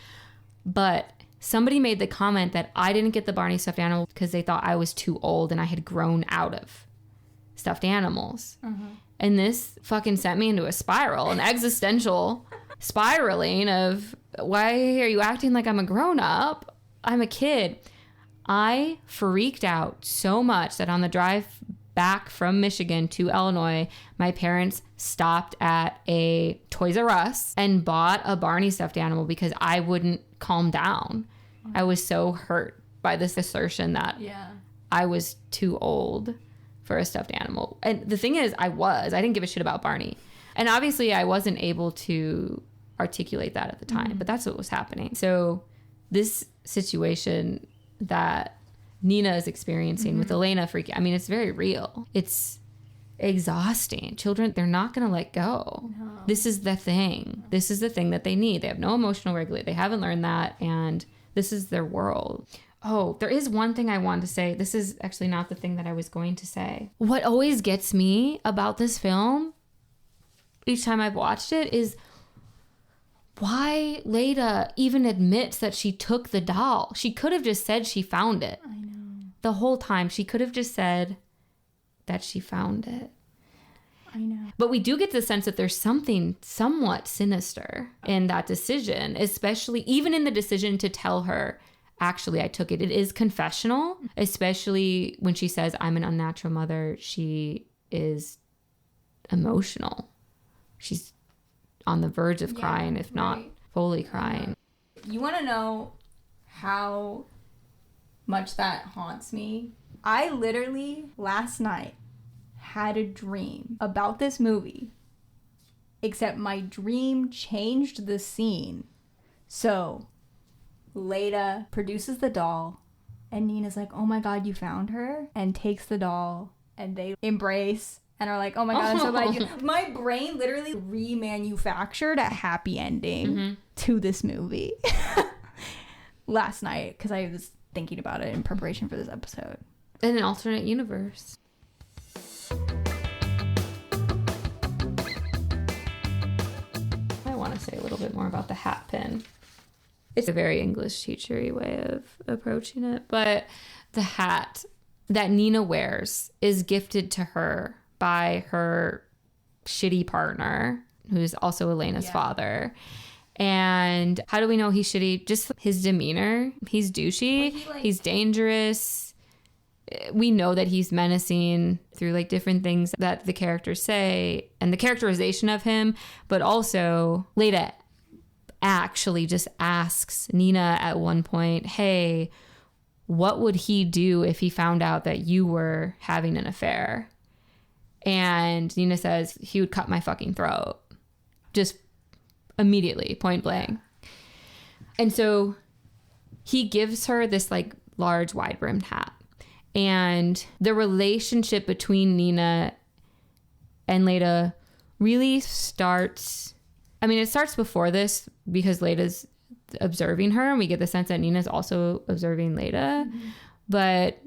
But somebody made the comment that I didn't get the Barney stuffed animal because they thought I was too old and I had grown out of stuffed animals. And this fucking sent me into a spiral, an existential spiraling of, why are you acting like I'm a grown up? I'm a kid. I freaked out so much that on the drive back from Michigan to Illinois, my parents stopped at a Toys R Us and bought a Barney stuffed animal because I wouldn't calm down. I was so hurt by this assertion that I was too old for a stuffed animal. And the thing is, I didn't give a shit about Barney. And obviously I wasn't able to articulate that at the time, but that's what was happening. So this situation that Nina is experiencing with Elena freaking, I mean, it's very real. It's exhausting. Children, they're not going to let go. No. This is the thing. This is the thing that they need. They have no emotional regulation. They haven't learned that, and this is their world. Oh, there is one thing I wanted to say. This is actually not the thing that I was going to say. What always gets me about this film, each time I've watched it, is why Leda even admits that she took the doll. She could have just said she found it. I know. The whole time. She could have just said that she found it. I know. But we do get the sense that there's something somewhat sinister in that decision, especially even in the decision to tell her, actually, I took it. It is confessional, especially when she says, I'm an unnatural mother. She is emotional. She's on the verge of crying, if not fully crying. You want to know how much that haunts me? I literally, last night, had a dream about this movie, except my dream changed the scene. So, Leda produces the doll, and Nina's like, oh my god, you found her? And takes the doll, and they embrace, and are like, oh my god, I'm so glad you... My brain literally remanufactured a happy ending to this movie last night, because I was thinking about it in preparation for this episode. In an alternate universe. I want to say a little bit more about the hat pin. It's a very English teachery way of approaching it, but the hat that Nina wears is gifted to her by her shitty partner, who's also Elena's father. And how do we know he's shitty? Just his demeanor. He's douchey. He's dangerous. We know that he's menacing through like different things that the characters say and the characterization of him. But also Leda actually just asks Nina at one point, hey, what would he do if he found out that you were having an affair? And Nina says, he would cut my fucking throat. Just immediately, point blank. And so he gives her this like large wide brimmed hat. And the relationship between Nina and Leda really starts, I mean, it starts before this because Leda's observing her and we get the sense that Nina's also observing Leda. But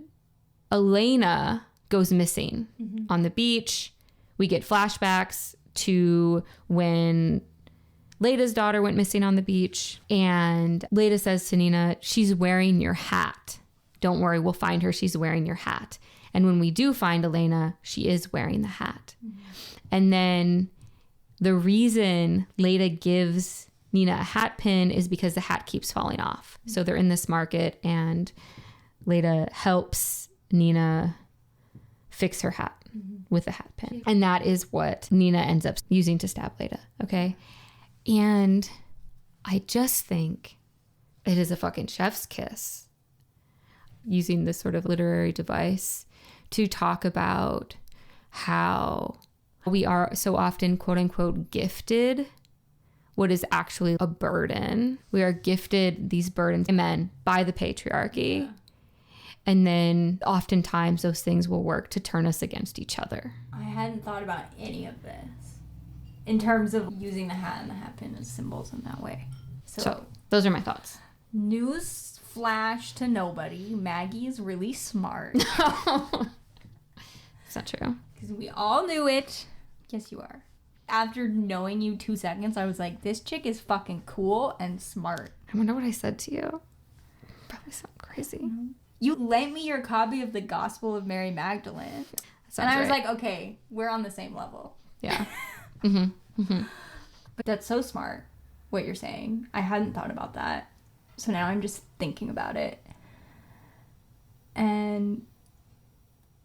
Elena goes missing on the beach. We get flashbacks to when Leda's daughter went missing on the beach. And Leda says to Nina, she's wearing your hat. Don't worry, we'll find her. She's wearing your hat. And when we do find Elena, she is wearing the hat. And then the reason Leda gives Nina a hat pin is because the hat keeps falling off. So they're in this market and Leda helps Nina fix her hat with a hat pin. And that is what Nina ends up using to stab Leda. Okay. And I just think it is a fucking chef's kiss using this sort of literary device to talk about how we are so often, quote unquote, gifted what is actually a burden. We are gifted these burdens, men, by the patriarchy. Yeah. And then oftentimes those things will work to turn us against each other. I hadn't thought about any of this in terms of using the hat and the hat pin as symbols in that way. So those are my thoughts. News flash to nobody. Maggie is really smart. It's not true. Because we all knew it. Yes, you are. After knowing you 2 seconds, I was like, this chick is fucking cool and smart. I wonder what I said to you. Probably something crazy. Mm-hmm. You lent me your copy of the Gospel of Mary Magdalene. And I was like, okay, we're on the same level. Yeah. But that's so smart, what you're saying. I hadn't thought about that. So now I'm just thinking about it. And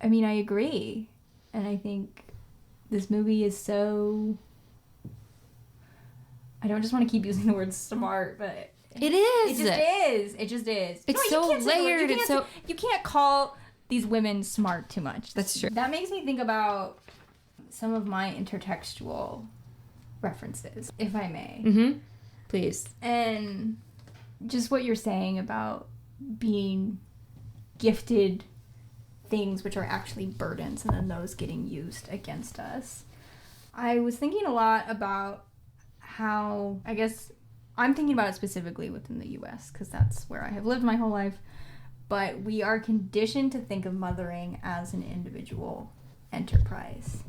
I mean, I agree. And I think this movie is so... I don't just want to keep using the word smart, but... It is. It just is. It's so layered. You can't call these women smart too much. That's true. That makes me think about some of my intertextual references, if I may. Mm-hmm. Please. And just what you're saying about being gifted things which are actually burdens and then those getting used against us. I was thinking a lot about how, I guess, I'm thinking about it specifically within the U.S. because that's where I have lived my whole life. But we are conditioned to think of mothering as an individual enterprise.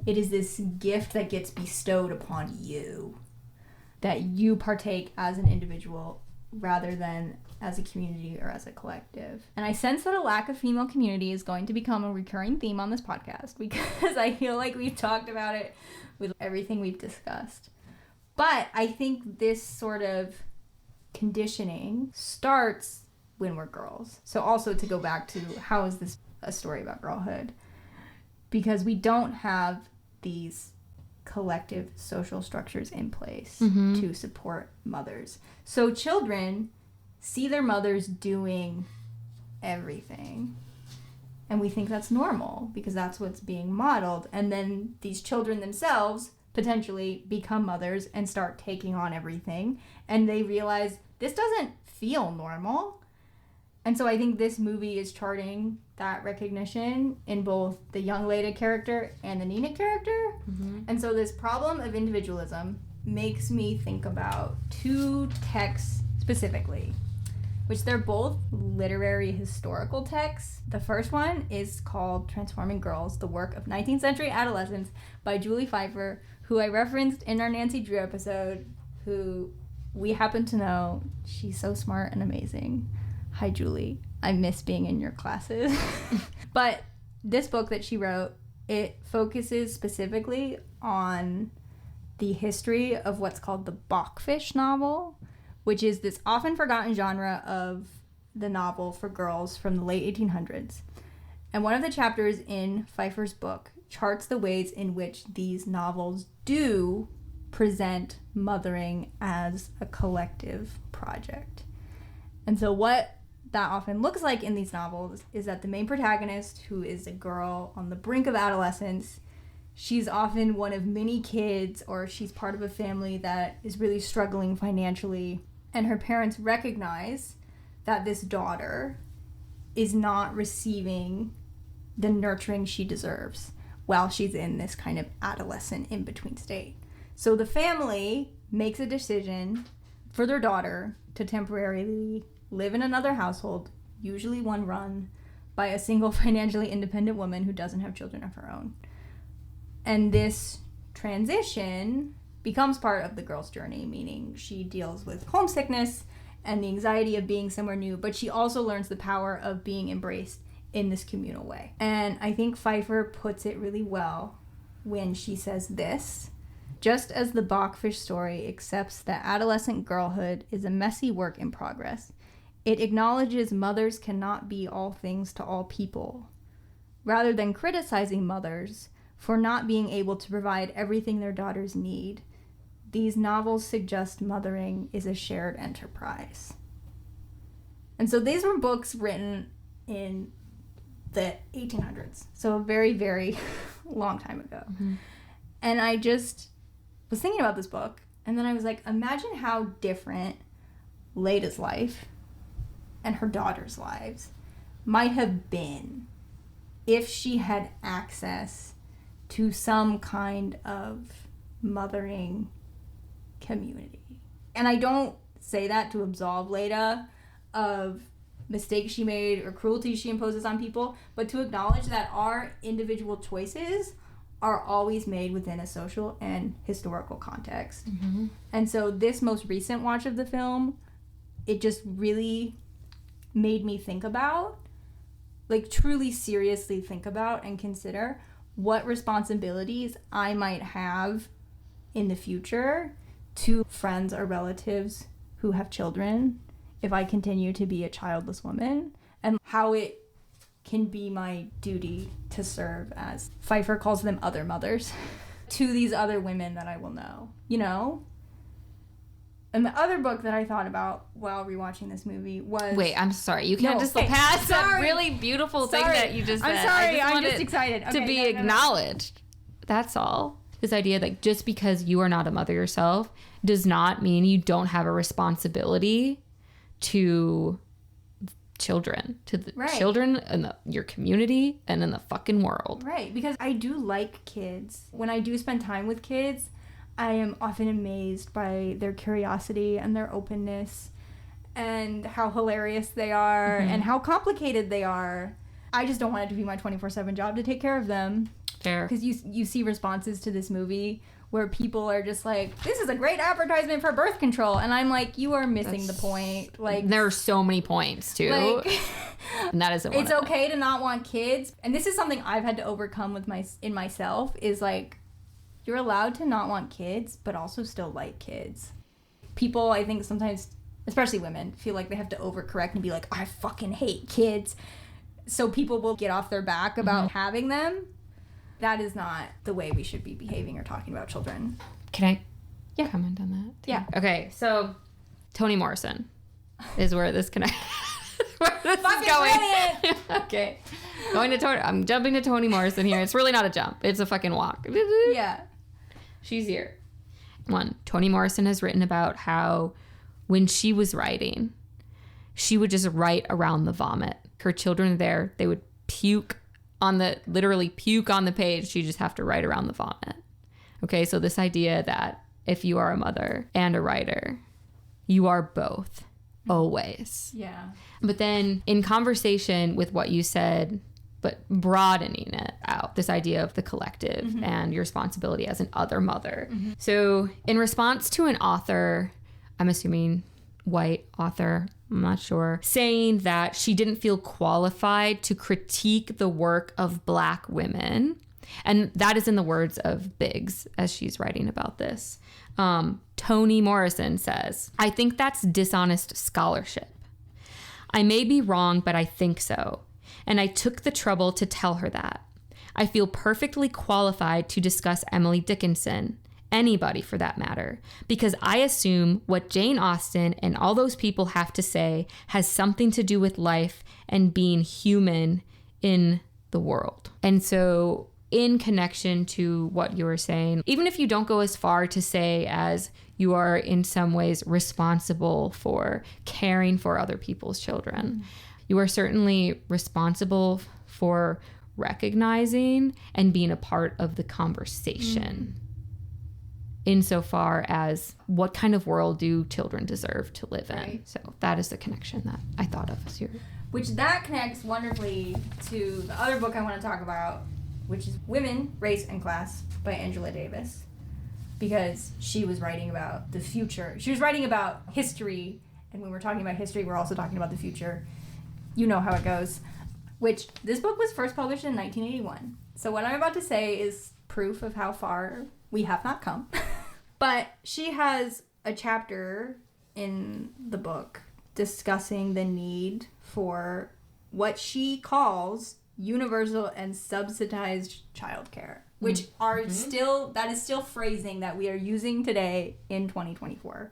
It is this gift that gets bestowed upon you, that you partake as an individual rather than as a community or as a collective. And I sense that a lack of female community is going to become a recurring theme on this podcast because I feel like we've talked about it with everything we've discussed. But I think this sort of conditioning starts when we're girls. So also to go back to how is this a story about girlhood? Because we don't have these collective social structures in place to support mothers. So children see their mothers doing everything. And we think that's normal because that's what's being modeled. And then these children themselves potentially become mothers and start taking on everything. And they realize this doesn't feel normal. And so I think this movie is charting that recognition in both the young Leda character and the Nina character. And so this problem of individualism makes me think about two texts specifically, which they're both literary historical texts. The first one is called Transforming Girls, the work of 19th-century adolescence by Julie Pfeiffer, who I referenced in our Nancy Drew episode, who we happen to know. She's so smart and amazing. Hi, Julie. I miss being in your classes. But this book that she wrote, it focuses specifically on the history of what's called the Bachfisch novel, which is this often forgotten genre of the novel for girls from the late 1800s. And one of the chapters in Pfeiffer's book charts the ways in which these novels do present mothering as a collective project. And so what that often looks like in these novels is that the main protagonist, who is a girl on the brink of adolescence, she's often one of many kids, or she's part of a family that is really struggling financially, and her parents recognize that this daughter is not receiving the nurturing she deserves while she's in this kind of adolescent in-between state. So the family makes a decision for their daughter to temporarily live in another household, usually one run by a single financially independent woman who doesn't have children of her own. And this transition becomes part of the girl's journey, meaning she deals with homesickness and the anxiety of being somewhere new, but she also learns the power of being embraced in this communal way. And I think Pfeiffer puts it really well when she says this: just as the Bachfish story accepts that adolescent girlhood is a messy work in progress, it acknowledges mothers cannot be all things to all people. Rather than criticizing mothers for not being able to provide everything their daughters need, these novels suggest mothering is a shared enterprise. And so these were books written in the 1800s, so a very, very long time ago. Mm-hmm. And I just was thinking about this book, and then I was like, imagine how different Leda's life and her daughters' lives might have been if she had access to some kind of mothering community. And I don't say that to absolve Leda of mistakes she made or cruelty she imposes on people, but to acknowledge that our individual choices are always made within a social and historical context. Mm-hmm. And so this most recent watch of the film, it just really made me think about, like truly seriously think about and consider what responsibilities I might have in the future to friends or relatives who have children if I continue to be a childless woman, and how it can be my duty to serve as, Pfeiffer calls them other mothers, to these other women that I will know, you know? And the other book that I thought about while rewatching this movie was... Wait, I'm sorry. You can't just pass that really beautiful thing that you just said. I'm sorry, I'm just excited. Okay, to be acknowledged. That's all. This idea that just because you are not a mother yourself does not mean you don't have a responsibility to children, to the children in your community and in the fucking world. Right, because I do like kids. When I do spend time with kids, I am often amazed by their curiosity and their openness and how hilarious they are and how complicated they are. I just don't want it to be my 24/7 job to take care of them. Fair. Because you see responses to this movie where people are just like, this is a great advertisement for birth control. And I'm like, you are missing the point. Like, there are so many points, too. Like, and that isn't one it's okay to not want kids. And this is something I've had to overcome with myself, is like, you're allowed to not want kids, but also still like kids. People, I think sometimes, especially women, feel like they have to overcorrect and be like, I fucking hate kids. So people will get off their back about having them. That is not the way we should be behaving or talking about children. Can I comment on that? Yeah. Okay, so Toni Morrison is where this is going. Okay. I'm jumping to Toni Morrison here. It's really not a jump. It's a fucking walk. Yeah. She's here. One, Toni Morrison has written about how when she was writing, she would just write around the vomit. Her children are there. They would literally puke on the page. You just have to write around the vomit. Okay, so this idea that if you are a mother and a writer, you are both, always. Yeah. But then in conversation with what you said, but broadening it out, this idea of the collective and your responsibility as an other mother. Mm-hmm. So in response to an author, I'm assuming white author, I'm not sure, saying that she didn't feel qualified to critique the work of Black women. And that is in the words of Biggs as she's writing about this. Toni Morrison says, I think that's dishonest scholarship. I may be wrong, but I think so. And I took the trouble to tell her that. I feel perfectly qualified to discuss Emily Dickinson, anybody for that matter, because I assume what Jane Austen and all those people have to say has something to do with life and being human in the world. And so in connection to what you were saying, even if you don't go as far to say as you are in some ways responsible for caring for other people's children, you are certainly responsible for recognizing and being a part of the conversation. Insofar as what kind of world do children deserve to live in. Right. So that is the connection that I thought of as your... Which that connects wonderfully to the other book I want to talk about, which is Women, Race, and Class by Angela Davis. Because she was writing about the future. She was writing about history, and when we're talking about history, we're also talking about the future. You know how it goes. which this book was first published in 1981. So what I'm about to say is proof of how far we have not come. But she has a chapter in the book discussing the need for what she calls universal and subsidized childcare, which are still, that is still phrasing that we are using today in 2024.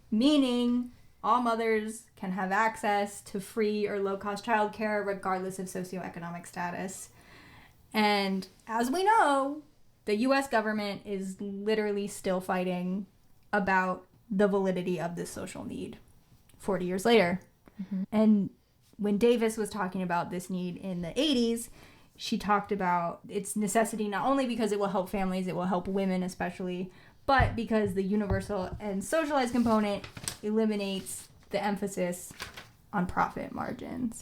Meaning all mothers can have access to free or low-cost childcare regardless of socioeconomic status. And as we know, the U.S. government is literally still fighting about the validity of this social need 40 years later. And when Davis was talking about this need in the 80s, she talked about its necessity not only because it will help families, it will help women especially, but because the universal and socialized component eliminates the emphasis on profit margins.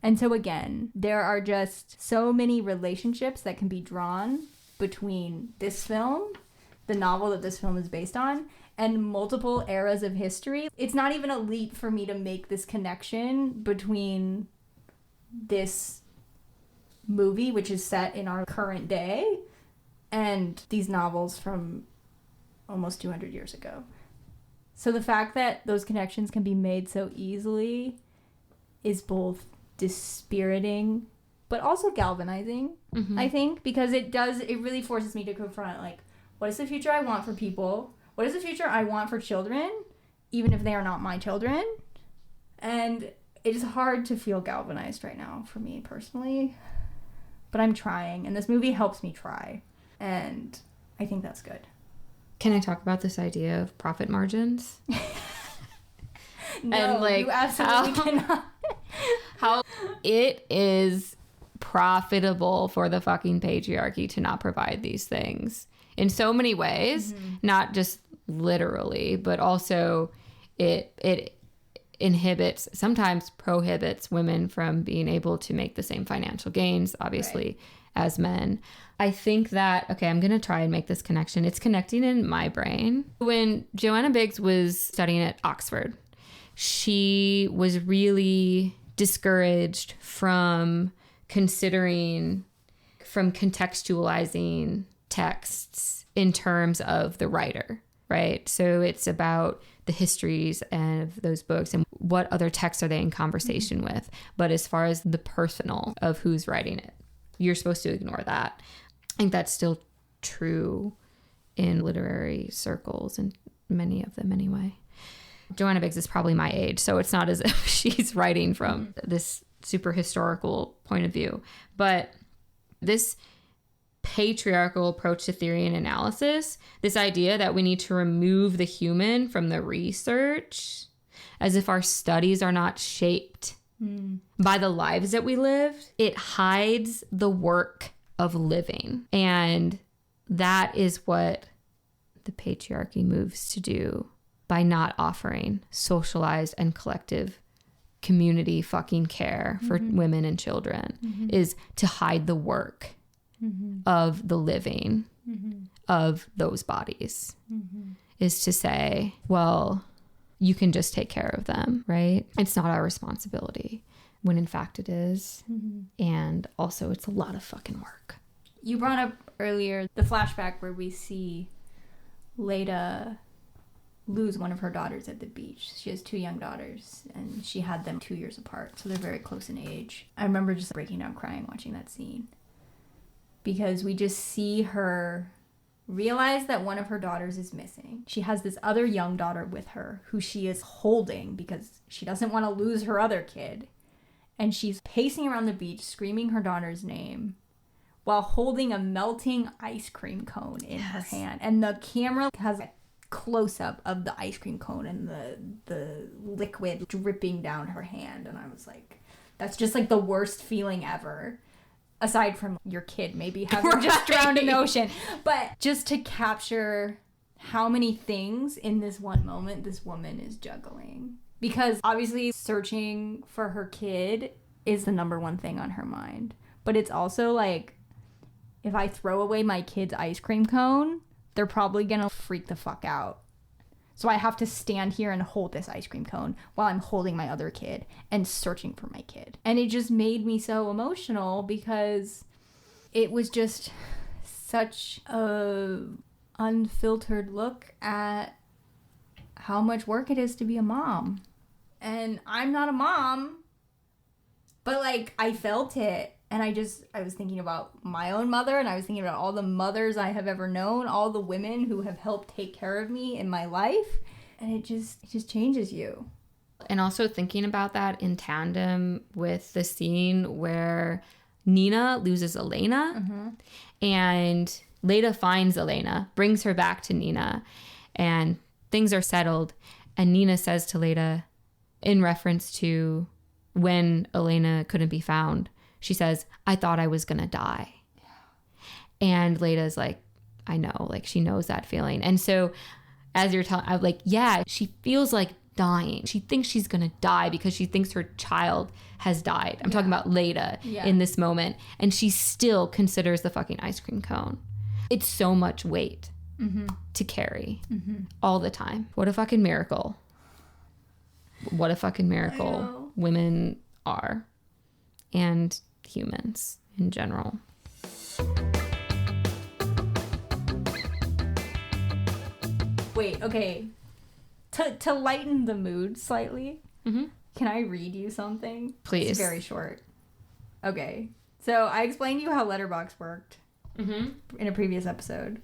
And so again, there are just so many relationships that can be drawn between this film, the novel that this film is based on, and multiple eras of history. It's not even a leap for me to make this connection between this movie, which is set in our current day, and these novels from almost 200 years ago. So the fact that those connections can be made so easily is both dispiriting but also galvanizing, I think, because it really forces me to confront, like, what is the future I want for people? What is the future I want for children, even if they are not my children? And it is hard to feel galvanized right now for me personally, but I'm trying, and this movie helps me try, and I think that's good. Can I talk about this idea of profit margins? No, and like you absolutely cannot. How it is profitable for the fucking patriarchy to not provide these things in so many ways, not just literally, but also it inhibits, sometimes prohibits women from being able to make the same financial gains, obviously, as men. I think that, okay, I'm going to try and make this connection. It's connecting in my brain. When Joanna Biggs was studying at Oxford, she was really discouraged from contextualizing texts in terms of the writer, right? So it's about the histories of those books and what other texts are they in conversation with. But as far as the personal of who's writing it, you're supposed to ignore that. I think that's still true in literary circles, and many of them anyway. Joanna Biggs is probably my age, so it's not as if she's writing from this super historical point of view. But this patriarchal approach to theory and analysis, this idea that we need to remove the human from the research, as if our studies are not shaped by the lives that we lived, it hides the work of living. And that is what the patriarchy moves to do by not offering socialized and collective community fucking care for women and children, is to hide the work of the living of those bodies, is to say, well, you can just take care of them, right? It's not our responsibility, when in fact it is. And also it's a lot of fucking work. You brought up earlier the flashback where we see Leda lose one of her daughters at the beach. She has 2 young daughters, and she had them 2 years apart, so they're very close in age. I remember just breaking down crying watching that scene, because we just see her realize that one of her daughters is missing. She has this other young daughter with her who she is holding because she doesn't want to lose her other kid, and she's pacing around the beach screaming her daughter's name while holding a melting ice cream cone in her hand, and the camera has a close-up of the ice cream cone and the liquid dripping down her hand. And I was like, that's just like the worst feeling ever, aside from your kid maybe having just drowned in the ocean. But just to capture how many things in this one moment this woman is juggling, because obviously searching for her kid is the number one thing on her mind, but it's also like, if I throw away my kid's ice cream cone, they're probably gonna freak the fuck out. So I have to stand here and hold this ice cream cone while I'm holding my other kid and searching for my kid. And it just made me so emotional because it was just such a unfiltered look at how much work it is to be a mom. And I'm not a mom, but like I felt it. And I was thinking about my own mother, and I was thinking about all the mothers I have ever known, all the women who have helped take care of me in my life. And it just changes you. And also thinking about that in tandem with the scene where Nina loses Elena, and Leda finds Elena, brings her back to Nina, and things are settled. And Nina says to Leda, in reference to when Elena couldn't be found, she says, I thought I was going to die. And Leda's like, I know, like she knows that feeling. And so as you're telling, I'm like, yeah, she feels like dying. She thinks she's going to die because she thinks her child has died. I'm talking about Leda in this moment. And she still considers the fucking ice cream cone. It's so much weight to carry all the time. What a fucking miracle. What a fucking miracle women are. And humans in general. Wait, okay. To lighten the mood slightly, can I read you something? Please. It's very short. Okay. So I explained to you how Letterboxd worked in a previous episode.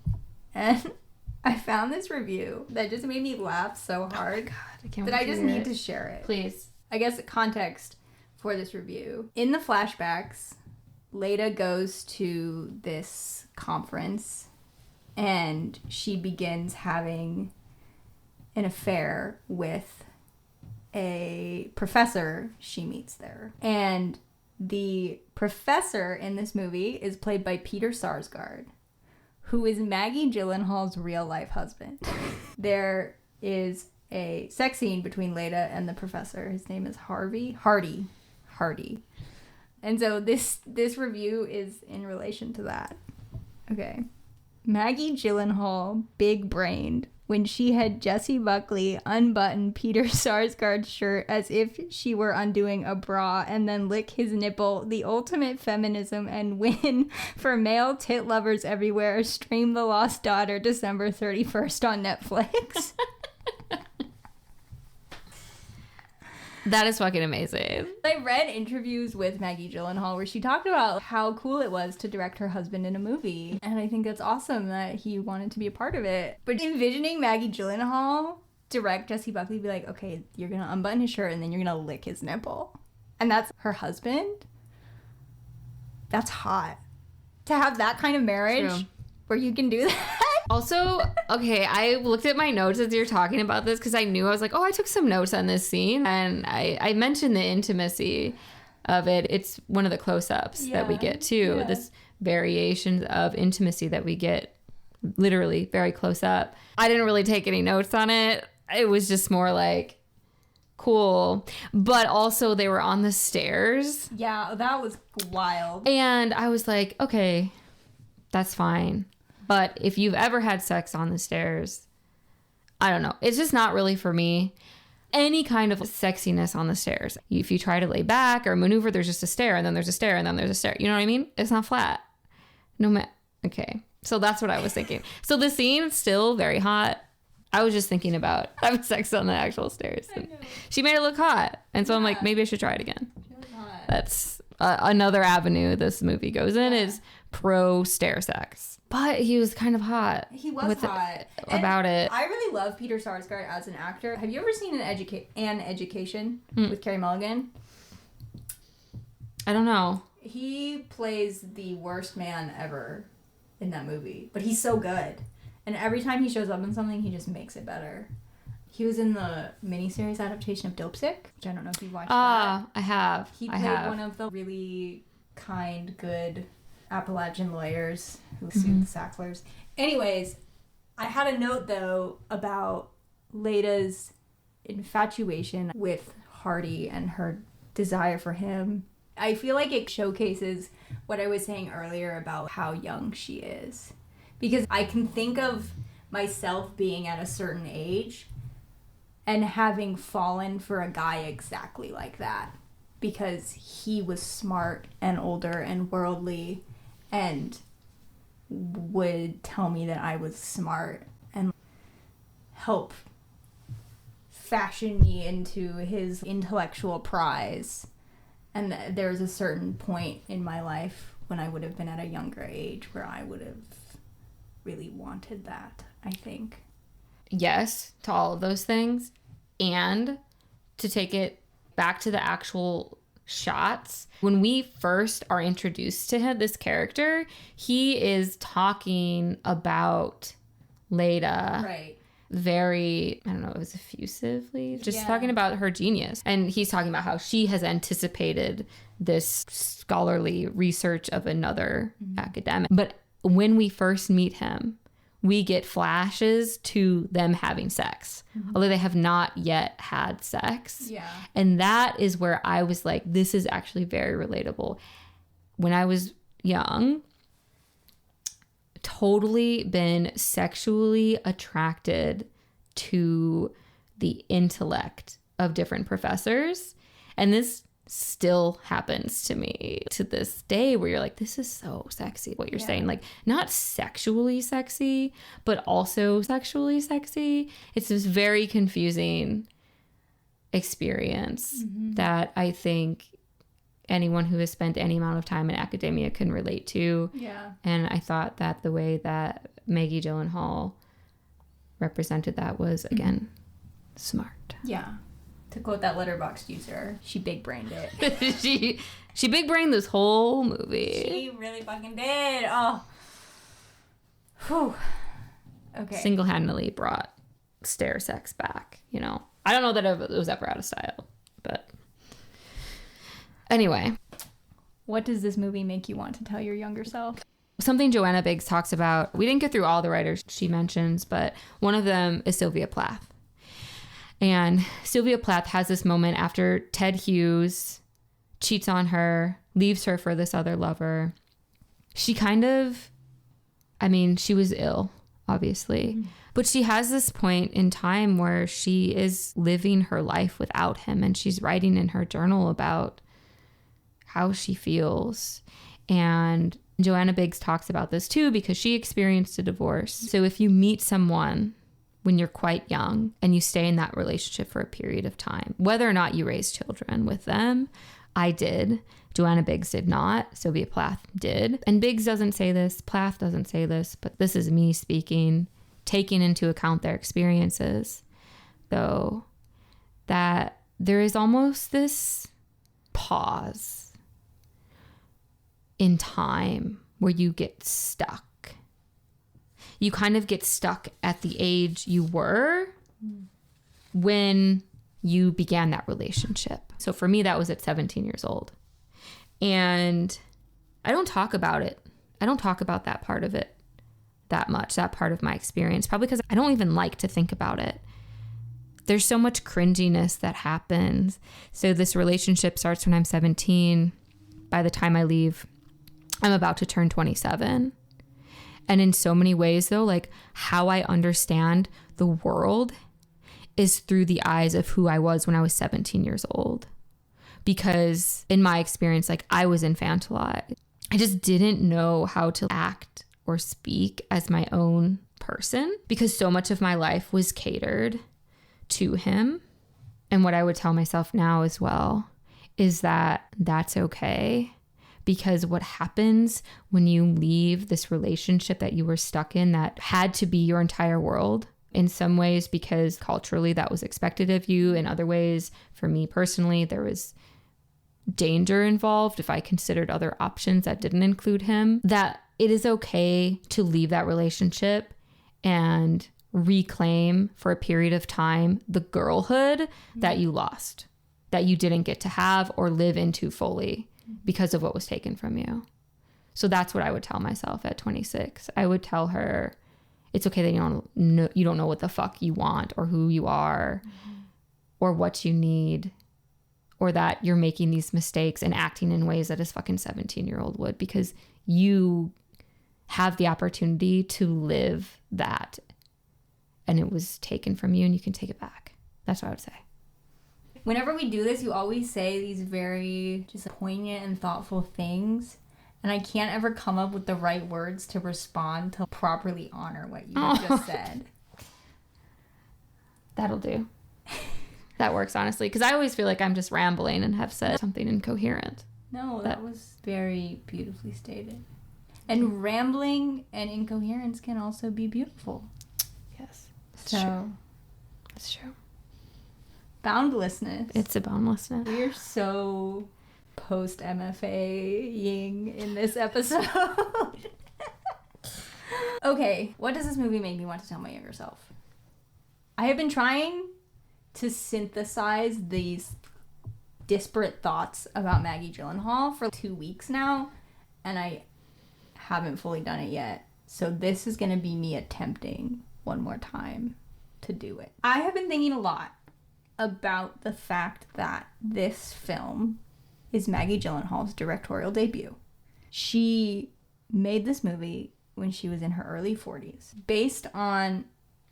And I found this review that just made me laugh so hard that I just need to share it. Please. I guess context for this review. In the flashbacks, Leda goes to this conference and she begins having an affair with a professor she meets there. And the professor in this movie is played by Peter Sarsgaard, who is Maggie Gyllenhaal's real life husband. There is a sex scene between Leda and the professor. His name is Hardy. And so this review is in relation to that. Okay. Maggie Gyllenhaal big-brained when she had Jessie Buckley unbutton Peter Sarsgaard's shirt as if she were undoing a bra and then lick his nipple. The ultimate feminism and win for male tit lovers everywhere. Stream The Lost Daughter December 31st on Netflix. That is fucking amazing. I read interviews with Maggie Gyllenhaal where she talked about how cool it was to direct her husband in a movie. And I think that's awesome that he wanted to be a part of it. But envisioning Maggie Gyllenhaal direct Jessie Buckley, be like, okay, you're going to unbutton his shirt and then you're going to lick his nipple. And that's her husband. That's hot. To have that kind of marriage where you can do that. Also, okay, I looked at my notes as you're talking about this because I knew I was like, oh, I took some notes on this scene. And I mentioned the intimacy of it. It's one of the close-ups that we get too. Yeah. This variation of intimacy that we get literally very close up. I didn't really take any notes on it. It was just more like, cool. But also they were on the stairs. Yeah, that was wild. And I was like, okay, that's fine. But if you've ever had sex on the stairs, I don't know. It's just not really for me. Any kind of sexiness on the stairs. If you try to lay back or maneuver, there's just a stair and then there's a stair and then there's a stair. You know what I mean? It's not flat. Okay. So that's what I was thinking. So the scene's still very hot. I was just thinking about having sex on the actual stairs. And she made it look hot. And so I'm like, maybe I should try it again. That's another avenue this movie goes in is pro stair sex. But he was kind of hot. He was hot. About it. I really love Peter Sarsgaard as an actor. Have you ever seen An Education with Carey Mulligan? I don't know. He plays the worst man ever in that movie. But he's so good. And every time he shows up in something, he just makes it better. He was in the miniseries adaptation of Dopesick, which I don't know if you watched that. I have. He played one of the really kind, good Appalachian lawyers who sued the Sacklers. Anyways, I had a note though about Leda's infatuation with Hardy and her desire for him. I feel like it showcases what I was saying earlier about how young she is. Because I can think of myself being at a certain age and having fallen for a guy exactly like that because he was smart and older and worldly and would tell me that I was smart and help fashion me into his intellectual prize. And there was a certain point in my life when I would have been at a younger age where I would have really wanted that, I think. Yes, to all of those things. And to take it back to the actual shots, when we first are introduced to him, this character, he is talking about Leda. Right. Very, I don't know, it was effusively, just talking about her genius. And he's talking about how she has anticipated this scholarly research of another academic. But when we first meet him, we get flashes to them having sex, although they have not yet had sex. Yeah. And that is where I was like, this is actually very relatable. When I was young, totally been sexually attracted to the intellect of different professors. And this still happens to me to this day, where you're like, this is so sexy, what you're saying. Like, not sexually sexy, but also sexually sexy. It's this very confusing experience that I think anyone who has spent any amount of time in academia can relate to. Yeah. And I thought that the way that Maggie Gyllenhaal represented that was, again, smart. Yeah. To quote that Letterboxd user, she big-brained it. she big-brained this whole movie. She really fucking did. Oh. Whew. Okay. Single-handedly brought stair sex back, you know. I don't know that it was ever out of style, but anyway. What does this movie make you want to tell your younger self? Something Joanna Biggs talks about. We didn't get through all the writers she mentions, but one of them is Sylvia Plath. And Sylvia Plath has this moment after Ted Hughes cheats on her, leaves her for this other lover. She kind of, she was ill, obviously. But she has this point in time where she is living her life without him. And she's writing in her journal about how she feels. And Joanna Biggs talks about this too, because she experienced a divorce. So if you meet someone when you're quite young and you stay in that relationship for a period of time, whether or not you raise children with them, I did. Joanna Biggs did not. Sylvia Plath did. And Biggs doesn't say this. Plath doesn't say this, but this is me speaking, taking into account their experiences, though, that there is almost this pause in time where you get stuck. You kind of get stuck at the age you were when you began that relationship. So for me, that was at 17 years old. And I don't talk about it. I don't talk about that part of it that much, that part of my experience, probably because I don't even like to think about it. There's so much cringiness that happens. So this relationship starts when I'm 17. By the time I leave, I'm about to turn 27. And in so many ways, though, like how I understand the world is through the eyes of who I was when I was 17 years old. Because in my experience, like I was infantilized. I just didn't know how to act or speak as my own person because so much of my life was catered to him. And what I would tell myself now as well is that that's okay. Because what happens when you leave this relationship that you were stuck in that had to be your entire world, in some ways because culturally that was expected of you, in other ways, for me personally, there was danger involved if I considered other options that didn't include him, that it is okay to leave that relationship and reclaim for a period of time the girlhood that you lost, that you didn't get to have or live into fully because of what was taken from you. So that's what I would tell myself at 26. I would tell her, it's okay that you don't know what the fuck you want or who you are or what you need, or that you're making these mistakes and acting in ways that a fucking 17-year-old would, because you have the opportunity to live that and it was taken from you and you can take it back. That's what I would say. Whenever we do this, you always say these very just poignant and thoughtful things. And I can't ever come up with the right words to respond to properly honor what you just said. That'll do. That works, honestly. Because I always feel like I'm just rambling and have said something incoherent. No, that was very beautifully stated. And rambling and incoherence can also be beautiful. Yes. That's true. That's true. Boundlessness. It's a boundlessness. We're so post-MFA-ing in this episode. Okay, what does this movie make me want to tell my younger self? I have been trying to synthesize these disparate thoughts about Maggie Gyllenhaal for 2 weeks now, and I haven't fully done it yet. So this is going to be me attempting one more time to do it. I have been thinking a lot about the fact that this film is Maggie Gyllenhaal's directorial debut. She made this movie when she was in her early 40s. Based on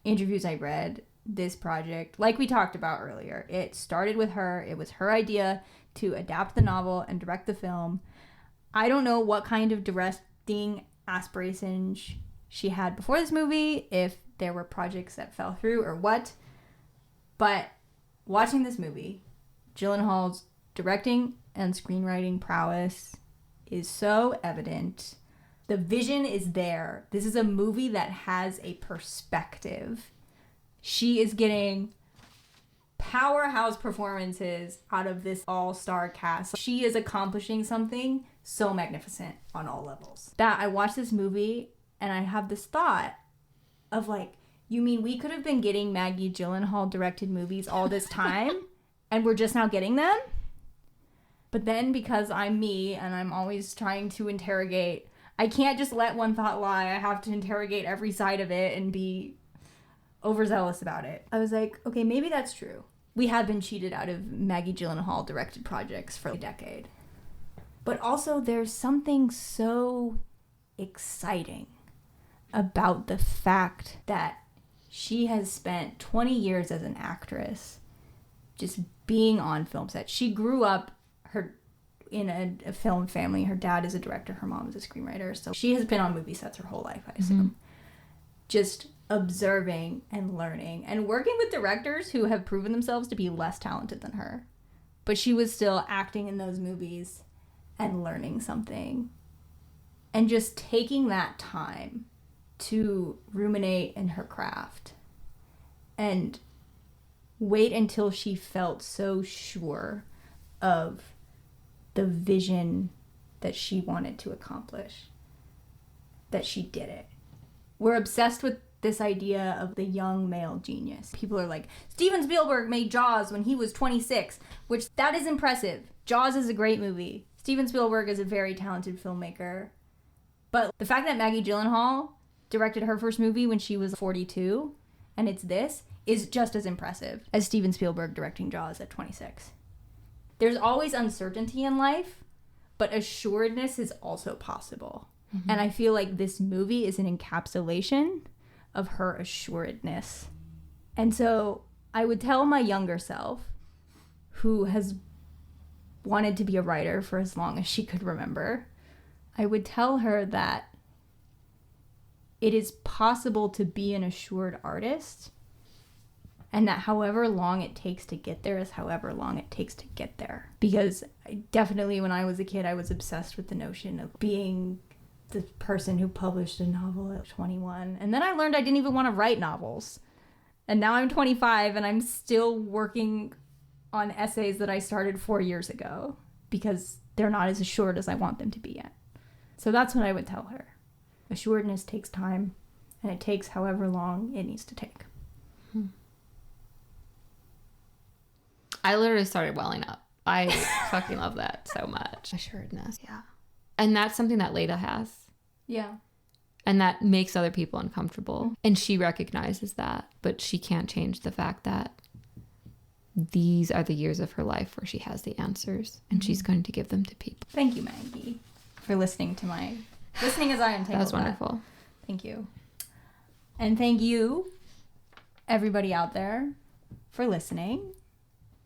interviews I read, this project, like we talked about earlier, it started with her. It was her idea to adapt the novel and direct the film. I don't know what kind of directing aspirations she had before this movie, if there were projects that fell through or what, but watching this movie, Gyllenhaal's directing and screenwriting prowess is so evident. The vision is there. This is a movie that has a perspective. She is getting powerhouse performances out of this all-star cast. She is accomplishing something so magnificent on all levels. That I watched this movie and I have this thought of like, you mean we could have been getting Maggie Gyllenhaal directed movies all this time and we're just now getting them? But then because I'm me and I'm always trying to interrogate, I can't just let one thought lie. I have to interrogate every side of it and be overzealous about it. I was like, okay, maybe that's true. We have been cheated out of Maggie Gyllenhaal directed projects for a decade. But also there's something so exciting about the fact that she has spent 20 years as an actress just being on film sets. She grew up in a film family. Her dad is a director, her mom is a screenwriter, so she has been on movie sets her whole life, I assume. Just observing and learning and working with directors who have proven themselves to be less talented than her. But she was still acting in those movies and learning something. And just taking that time to ruminate in her craft and wait until she felt so sure of the vision that she wanted to accomplish, that she did it. We're obsessed with this idea of the young male genius. People are like, Steven Spielberg made Jaws when he was 26, which that is impressive. Jaws is a great movie. Steven Spielberg is a very talented filmmaker. But the fact that Maggie Gyllenhaal directed her first movie when she was 42, and it's this, is just as impressive as Steven Spielberg directing Jaws at 26. There's always uncertainty in life, but assuredness is also possible. Mm-hmm. And I feel like this movie is an encapsulation of her assuredness. And so I would tell my younger self, who has wanted to be a writer for as long as she could remember, I would tell her that it is possible to be an assured artist, and that however long it takes to get there is however long it takes to get there. Because definitely when I was a kid, I was obsessed with the notion of being the person who published a novel at 21. And then I learned I didn't even want to write novels. And now I'm 25 and I'm still working on essays that I started 4 years ago because they're not as assured as I want them to be yet. So that's what I would tell her. Assuredness takes time, and it takes however long it needs to take. I literally started welling up. I fucking love that so much. Assuredness. Yeah. And that's something that Leda has. Yeah. And that makes other people uncomfortable. And she recognizes that, but she can't change the fact that these are the years of her life where she has the answers, and she's going to give them to people. Thank you, Maggie, for listening as I untangled that was wonderful. Thank you. And thank you, everybody out there, for listening.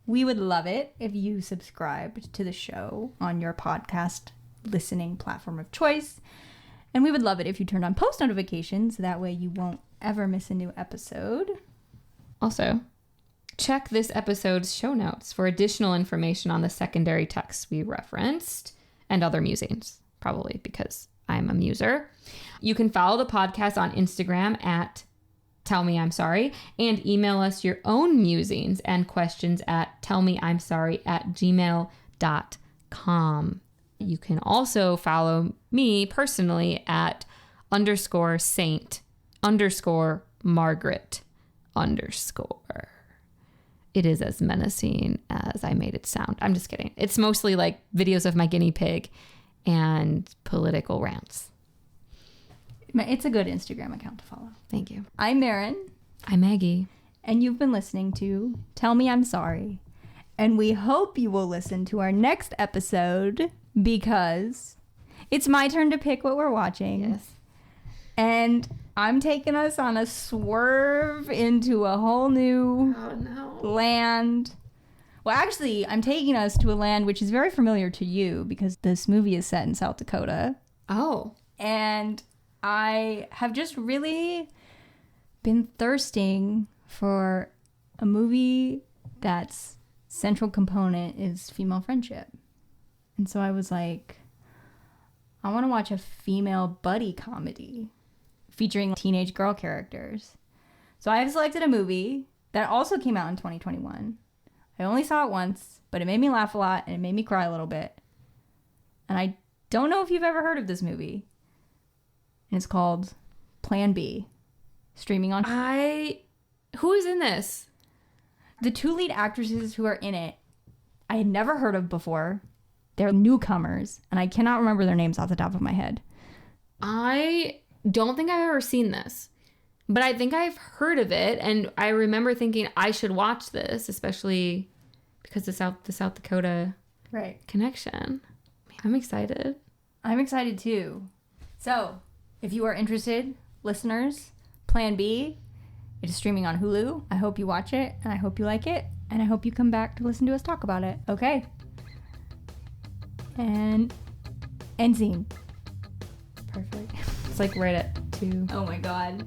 We would love it if you subscribed to the show on your podcast listening platform of choice. And we would love it if you turned on post notifications. That way you won't ever miss a new episode. Also, check this episode's show notes for additional information on the secondary texts we referenced and other musings, probably because I'm a muser. You can follow the podcast on Instagram at Tell Me I'm Sorry and email us your own musings and questions at tellmeimsorry@gmail.com. You can also follow me personally at _Saint_Margaret_. It is as menacing as I made it sound. I'm just kidding. It's mostly like videos of my guinea pig and political rants. It's a good Instagram account to follow. Thank you. I'm Marin. I'm Maggie. And you've been listening to Tell Me I'm Sorry. And we hope you will listen to our next episode because it's my turn to pick what we're watching. Yes. And I'm taking us on a swerve into a whole new land. Well, actually, I'm taking us to a land which is very familiar to you because this movie is set in South Dakota. Oh. And I have just really been thirsting for a movie that's central component is female friendship. And so I was like, I want to watch a female buddy comedy featuring teenage girl characters. So I have selected a movie that also came out in 2021. I only saw it once, but it made me laugh a lot and it made me cry a little bit. And I don't know if you've ever heard of this movie. And it's called Plan B, streaming on... Who is in this? The two lead actresses who are in it, I had never heard of before. They're newcomers, and I cannot remember their names off the top of my head. I don't think I've ever seen this, but I think I've heard of it, and I remember thinking I should watch this, especially because the South Dakota connection. I'm excited. I'm excited too. So, if you are interested, listeners, Plan B, it is streaming on Hulu. I hope you watch it, and I hope you like it, and I hope you come back to listen to us talk about it. Okay. And end scene. Perfect. It's like right at 2. Oh my god.